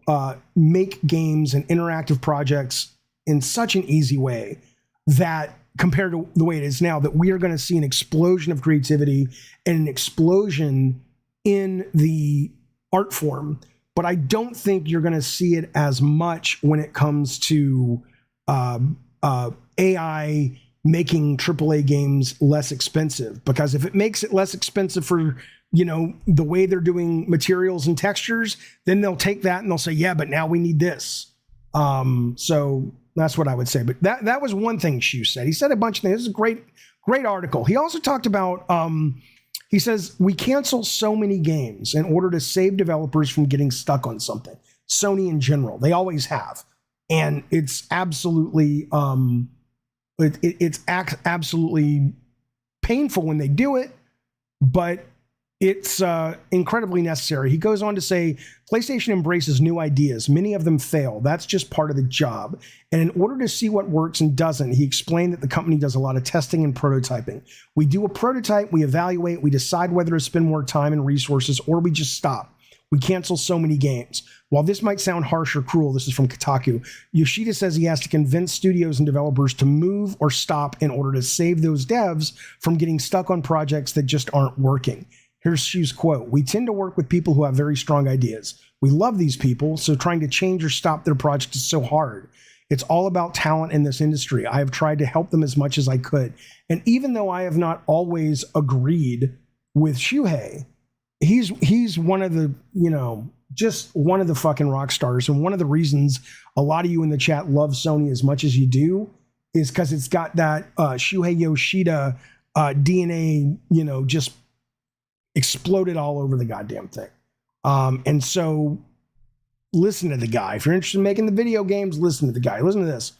make games and interactive projects in such an easy way that compared to the way it is now, that we are going to see an explosion of creativity and an explosion in the art form. But I don't think you're going to see it as much when it comes to AI making AAA games less expensive, because if it makes it less expensive for the way they're doing materials and textures, then they'll take that and they'll say, yeah, but now we need this. So that's what I would say. But that was one thing SHU said. He said a bunch of things. This is a great article. He also talked about, he says, we cancel so many games in order to save developers from getting stuck on something. Sony in general, they always have. And it's absolutely, absolutely painful when they do it, but it's incredibly necessary. He goes on to say, PlayStation embraces new ideas. Many of them fail. That's just part of the job. And in order to see what works and doesn't, he explained that the company does a lot of testing and prototyping. We do a prototype, we evaluate, we decide whether to spend more time and resources, or we just stop. We cancel so many games. While this might sound harsh or cruel, this is from Kotaku, Yoshida says he has to convince studios and developers to move or stop in order to save those devs from getting stuck on projects that just aren't working. Here's SHU's quote. We tend to work with people who have very strong ideas. We love these people, so trying to change or stop their project is so hard. It's all about talent in this industry. I have tried to help them as much as I could. And even though I have not always agreed with Shuhei, he's one of the, just one of the fucking rock stars. And one of the reasons a lot of you in the chat love Sony as much as you do is because it's got that Shuhei Yoshida DNA, just exploded all over the goddamn thing. And so listen to the guy. If you're interested in making the video games, listen to the guy. Listen to this.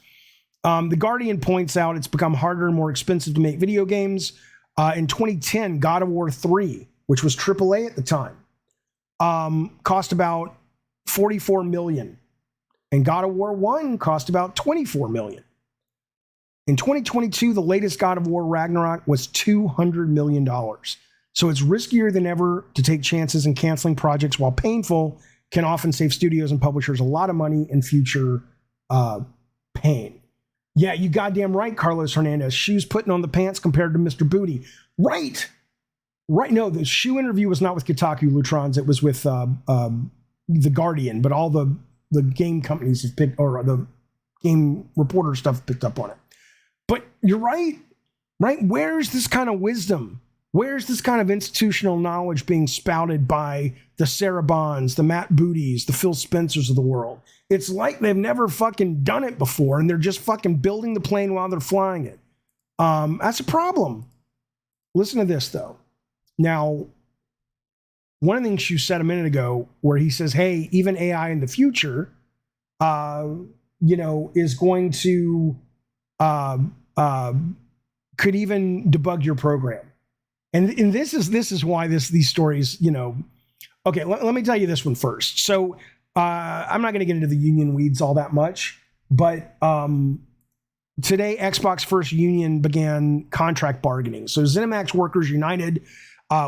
The Guardian points out it's become harder and more expensive to make video games. In 2010, God of War 3, which was AAA at the time, cost about $44 million. And God of War 1 cost about $24 million. In 2022, the latest God of War Ragnarok was $200 million. So it's riskier than ever to take chances, and canceling projects, while painful, can often save studios and publishers a lot of money and future pain. Yeah, you goddamn right, Carlos Hernandez. SHU's putting on the pants compared to Mr. Booty. Right. No, the SHU interview was not with Kotaku, Lutrons. It was with The Guardian, but all the game companies have picked, or the game reporter stuff picked up on it. But you're right? Where's this kind of wisdom? Where's this kind of institutional knowledge being spouted by the Sarah Bonds, the Matt Booties, the Phil Spencers of the world? It's like they've never fucking done it before, and they're just fucking building the plane while they're flying it. That's a problem. Listen to this, though. Now, one of the things you said a minute ago, where he says, hey, even AI in the future, is going to, could even debug your program. And this is why these stories, okay, let me tell you this one first. So I'm not going to get into the union weeds all that much, but today Xbox first union began contract bargaining. So ZeniMax Workers United,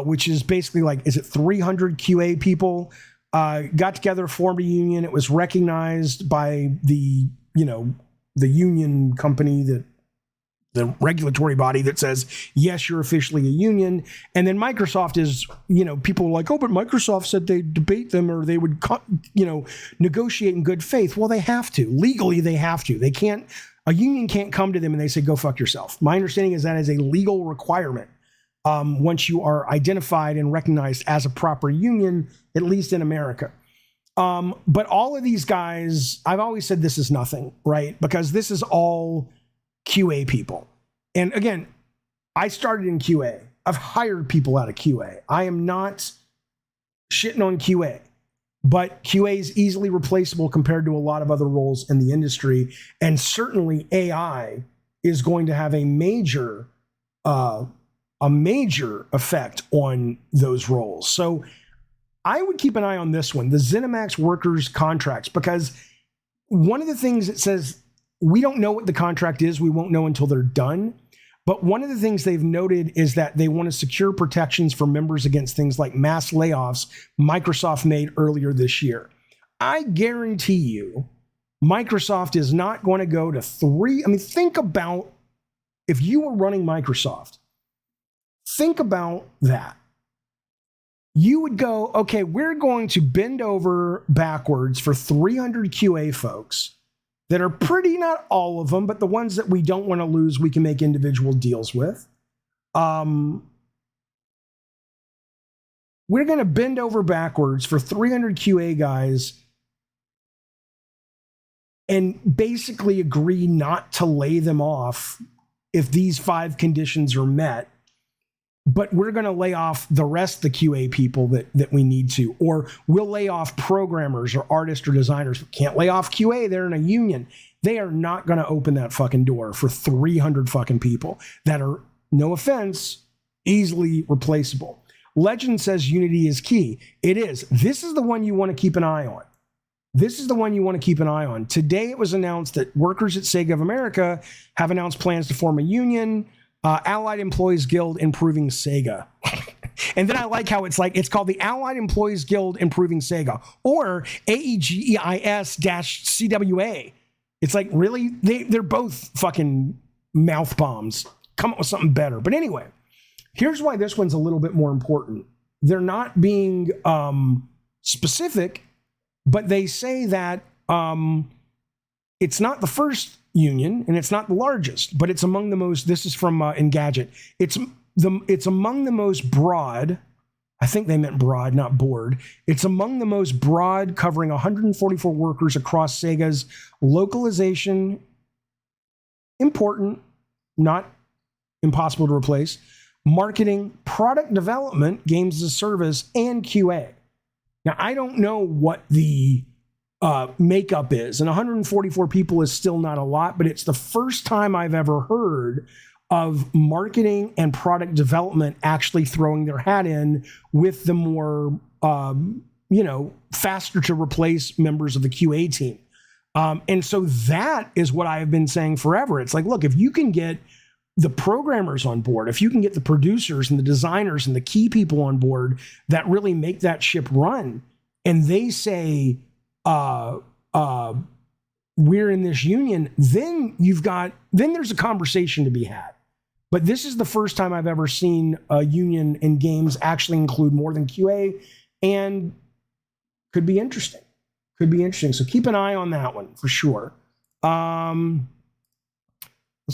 which is basically like, is it 300 QA people, got together, formed a union. It was recognized by the union company, the regulatory body that says, yes, you're officially a union. And then Microsoft is, people are like, oh, but Microsoft said they'd debate them, or they would, negotiate in good faith. Well, they have to. Legally, they have to. They can't, a union can't come to them and they say, go fuck yourself. My understanding is that is a legal requirement once you are identified and recognized as a proper union, at least in America. But all of these guys, I've always said this is nothing, right? Because this is all QA people. And again, I started in QA. I've hired people out of QA. I am not shitting on QA, but QA is easily replaceable compared to a lot of other roles in the industry. And certainly AI is going to have a major effect on those roles. So I would keep an eye on this one, the ZeniMax workers contracts, because one of the things it says, we don't know what the contract is. We won't know until they're done. But one of the things they've noted is that they want to secure protections for members against things like mass layoffs Microsoft made earlier this year. I guarantee you, Microsoft is not going to go to think about if you were running Microsoft, think about that. You would go, okay, we're going to bend over backwards for 300 QA folks that are pretty, not all of them, but the ones that we don't want to lose, we can make individual deals with. We're going to bend over backwards for 300 QA guys and basically agree not to lay them off if these 5 conditions are met. But we're going to lay off the rest of the QA people that we need to, or we'll lay off programmers or artists or designers. We can't lay off QA. They're in a union. They are not going to open that fucking door for 300 fucking people that are, no offense, easily replaceable. Legend says unity is key. It is. This is the one you want to keep an eye on. Today it was announced that workers at Sega of America have announced plans to form a union. Allied Employees Guild Improving Sega. And then I like how it's called the Allied Employees Guild Improving Sega, or AEGIS-CWA. It's like, really? They're both fucking mouth bombs. Come up with something better. But anyway, here's why this one's a little bit more important. They're not being specific, but they say that it's not the first union and it's not the largest, but it's among the most, this is from Engadget. It's among the most broad, I think they meant broad, not board. It's among the most broad, covering 144 workers across Sega's localization, important, not impossible to replace, marketing, product development, games as a service, and QA. Now, I don't know what the makeup is, and 144 people is still not a lot, but it's the first time I've ever heard of marketing and product development actually throwing their hat in with the more, faster to replace members of the QA team. And so that is what I have been saying forever. It's like, look, if you can get the programmers on board, if you can get the producers and the designers and the key people on board that really make that ship run, and they say, we're in this union, then there's a conversation to be had. But this is the first time I've ever seen a union in games actually include more than QA, and could be interesting. So keep an eye on that one for sure. Let's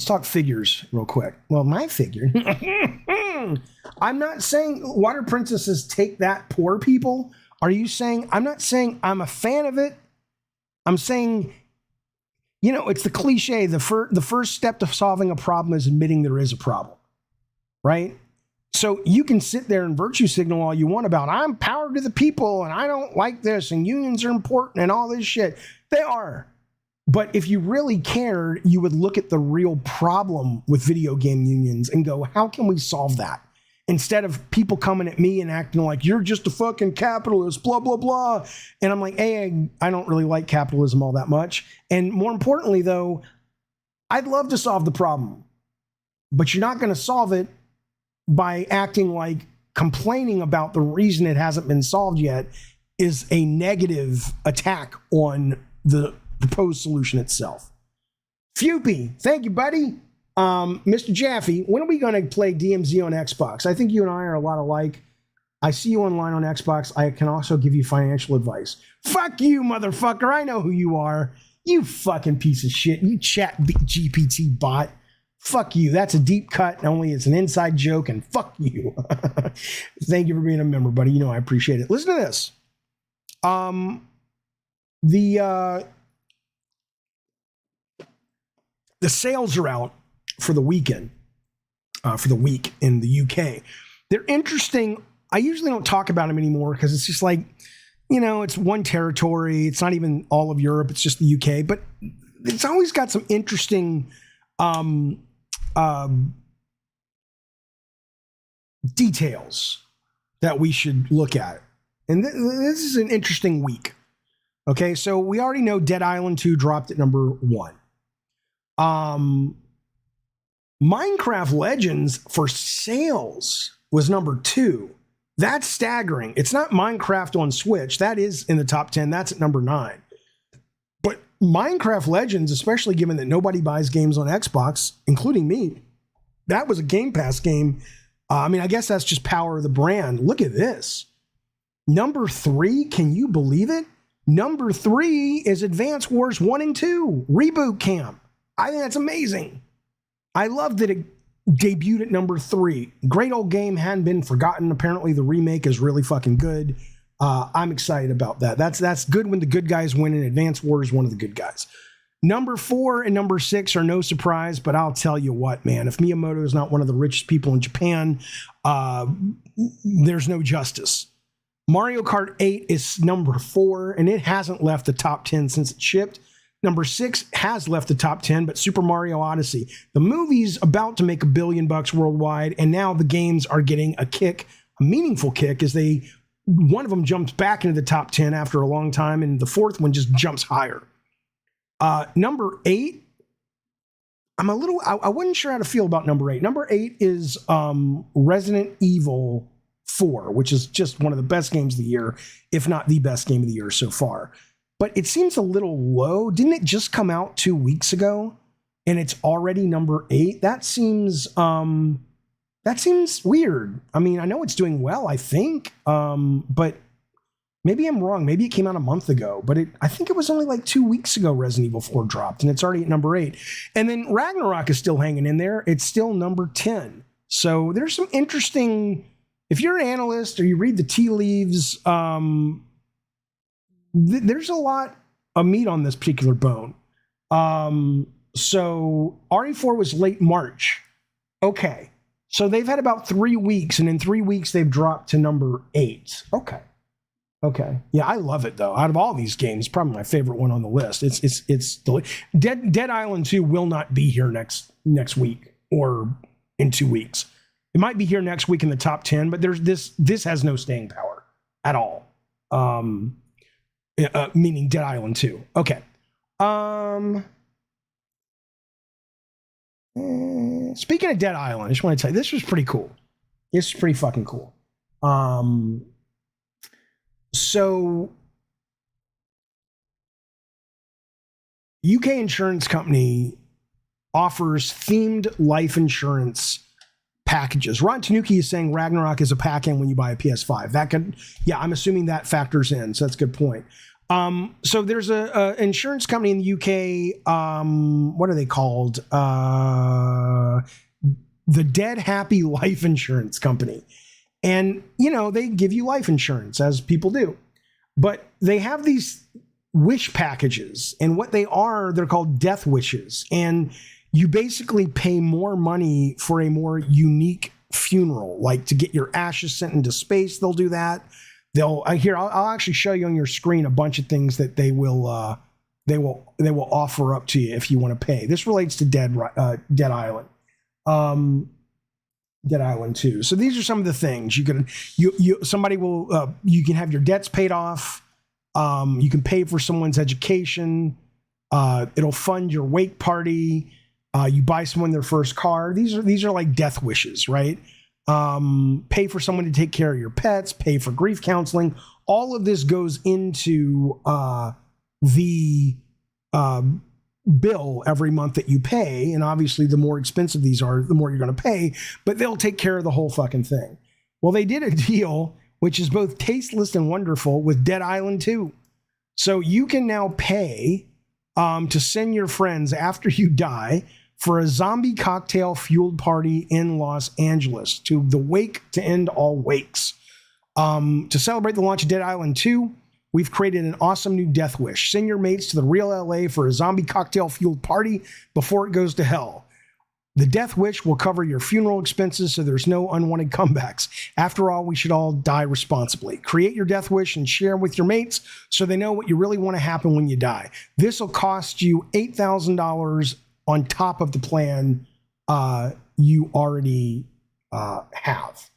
talk figures real quick. Well, my figure. I'm not saying Water Princesses take that poor people. Are you saying? I'm not saying I'm a fan of it. I'm saying, it's the cliche. The first step to solving a problem is admitting there is a problem, right? So you can sit there and virtue signal all you want about I'm power to the people and I don't like this and unions are important and all this shit. They are. But if you really cared, you would look at the real problem with video game unions and go, how can we solve that? Instead of people coming at me and acting like you're just a fucking capitalist, blah, blah, blah. And I'm like, hey, I don't really like capitalism all that much. And more importantly, though, I'd love to solve the problem, but you're not going to solve it by acting like complaining about the reason it hasn't been solved yet is a negative attack on the proposed solution itself. Fupy, thank you, buddy. Mr. Jaffe, when are we going to play DMZ on Xbox? I think you and I are a lot alike. I see you online on Xbox. I can also give you financial advice. Fuck you, motherfucker. I know who you are. You fucking piece of shit. You chat GPT bot. Fuck you. That's a deep cut. Only it's an inside joke, and fuck you. Thank you for being a member, buddy. I appreciate it. Listen to this. The sales are out for the weekend, for the week in the UK. They're interesting. I usually don't talk about them anymore because it's just like, it's one territory. It's not even all of Europe. It's just the UK. But it's always got some interesting details that we should look at. And this is an interesting week. Okay, so we already know Dead Island 2 dropped at number 1. Minecraft Legends for sales was number 2. That's staggering. It's not Minecraft on Switch. That is in the top 10. That's at number 9. But Minecraft Legends, especially given that nobody buys games on Xbox, including me, that was a Game Pass game. I guess that's just power of the brand. Look at this. Number 3, can you believe it? Number 3 is Advance Wars 1 and 2, Reboot Camp. I think that's amazing. I love that it debuted at number 3. Great old game, hadn't been forgotten. Apparently the remake is really fucking good. I'm excited about that. That's good when the good guys win, and Advance Wars is one of the good guys. Number 4 and number 6 are no surprise, but I'll tell you what, man, if Miyamoto is not one of the richest people in Japan, there's no justice. Mario Kart 8 is number 4, and it hasn't left the top 10 since it shipped. Number 6 has left the top 10, but Super Mario Odyssey. The movie's about to make $1 billion worldwide, and now the games are getting a kick, a meaningful kick, as one of them jumps back into the top 10 after a long time, and the fourth one just jumps higher. Number 8, I wasn't sure how to feel about number 8. Number 8 is Resident Evil 4, which is just one of the best games of the year, if not the best game of the year so far. But it seems a little low. Didn't it just come out 2 weeks ago and it's already number 8? That seems weird. I mean, I know it's doing well, I think, but maybe I'm wrong. Maybe it came out a month ago, but I think it was only like 2 weeks ago Resident Evil 4 dropped, and it's already at number 8. And then Ragnarok is still hanging in there. It's still number 10. So there's some interesting, if you're an analyst or you read the tea leaves, there's a lot of meat on this particular bone. So RE4 was late March. Okay. So they've had about 3 weeks, and in 3 weeks they've dropped to number 8. Okay. Yeah, I love it though. Out of all these games, probably my favorite one on the list. It's Dead Island 2 will not be here next week or in 2 weeks. It might be here next week in the top 10, but this has no staying power at all. Meaning Dead Island 2. Okay. Speaking of Dead Island, I just want to tell you, this was pretty cool. This is pretty fucking cool. So UK insurance company offers themed life insurance packages. Ron Tanuki is saying Ragnarok is a pack-in when you buy a PS5. That could, yeah, I'm assuming that factors in. So that's a good point. So there's a insurance company in the UK. What are they called? The Dead Happy Life Insurance Company. And, you know, they give you life insurance, as people do. But they have these wish packages. And what they are, they're called death wishes. And you basically pay more money for a more unique funeral, like to get your ashes sent into space. They'll do that. I'll actually show you on your screen a bunch of things that they will offer up to you if you want to pay. This relates to Dead Island. Dead Island 2. So these are some of the things you can have your debts paid off. You can pay for someone's education. It'll fund your wake party. You buy someone their first car. These are like death wishes, right? Pay for someone to take care of your pets, pay for grief counseling. All of this goes into the bill every month that you pay. And obviously, the more expensive these are, the more you're going to pay. But they'll take care of the whole fucking thing. Well, they did a deal which is both tasteless and wonderful with Dead Island 2. So you can now pay to send your friends after you die for a zombie cocktail fueled party in Los Angeles, to the wake to end all wakes. To celebrate the launch of Dead Island 2, we've created an awesome new death wish. Send your mates to the real LA for a zombie cocktail fueled party before it goes to hell. The death wish will cover your funeral expenses, so there's no unwanted comebacks. After all, we should all die responsibly. Create your death wish and share with your mates so they know what you really want to happen when you die. This will cost you $8,000 on top of the plan you already have.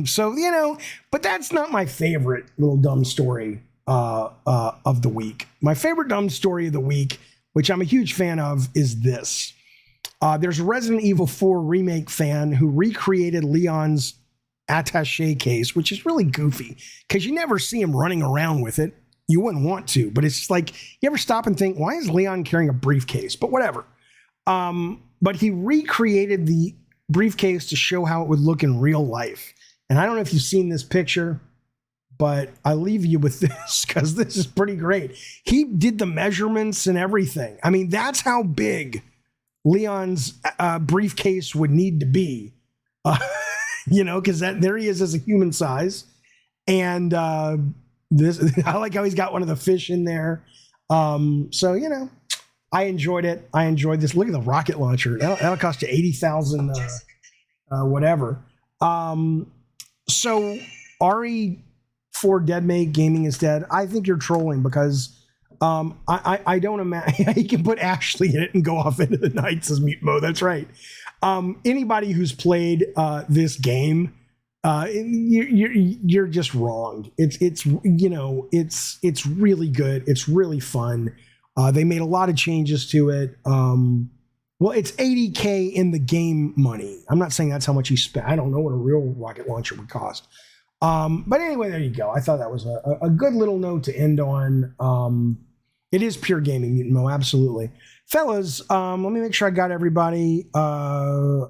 So, you know, but that's not my favorite little dumb story of the week. My favorite dumb story of the week, which I'm a huge fan of, is this. There's a Resident Evil 4 remake fan who recreated Leon's attaché case, which is really goofy because you never see him running around with it. You wouldn't want to, but it's like, you ever stop and think, why is Leon carrying a briefcase? But whatever. But he recreated the briefcase to show how it would look in real life. And I don't know if you've seen this picture, but I leave you with this because this is pretty great. He did the measurements and everything. I mean, that's how big Leon's briefcase would need to be, you know, because there he is as a human size. And this, I like how he's got one of the fish in there. So, you know, I enjoyed it. I enjoyed this. Look at the rocket launcher. That'll cost you 80,000, whatever. So RE4 Deadmate Gaming is dead. I think you're trolling because I don't imagine he can put Ashley in it and go off into the night, says Mute Mo. That's right. Anybody who's played this game, you're just wrong. It's you know, it's really good. It's really fun. They made a lot of changes to it. Well, it's $80K in the game money. I'm not saying that's how much he spent. I don't know what a real rocket launcher would cost. But anyway, there you go. I thought that was a good little note to end on. It is pure gaming, Mutant Mo, absolutely. Fellas, let me make sure I got everybody. I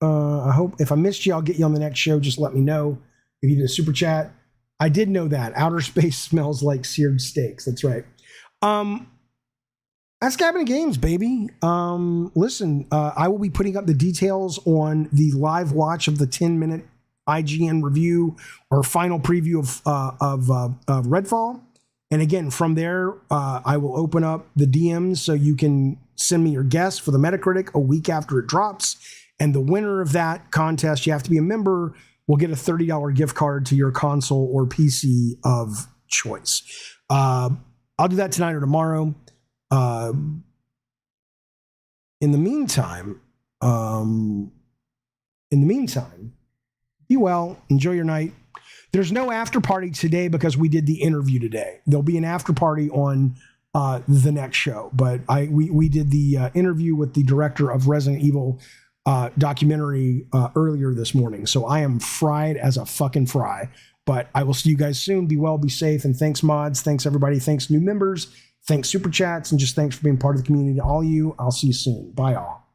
hope if I missed you, I'll get you on the next show. Just let me know if you did a super chat. I did know that. Outer space smells like seared steaks. That's right. That's Cabinet Games, baby. Listen, I will be putting up the details on the live watch of the 10-minute IGN review or final preview of Redfall. And again, from there, I will open up the DMs so you can send me your guess for the Metacritic a week after it drops. And the winner of that contest, you have to be a member, will get a $30 gift card to your console or PC of choice. I'll do that tonight or tomorrow. In the meantime, be well, enjoy your night. There's no after party today because we did the interview today. There'll be an after party on the next show. But we did the interview with the director of Resident Evil documentary earlier this morning. So I am fried as a fucking fry. But I will see you guys soon. Be well, be safe, and thanks mods. Thanks everybody. Thanks new members. Thanks super chats, and just thanks for being part of the community. To all you, I'll see you soon. Bye all.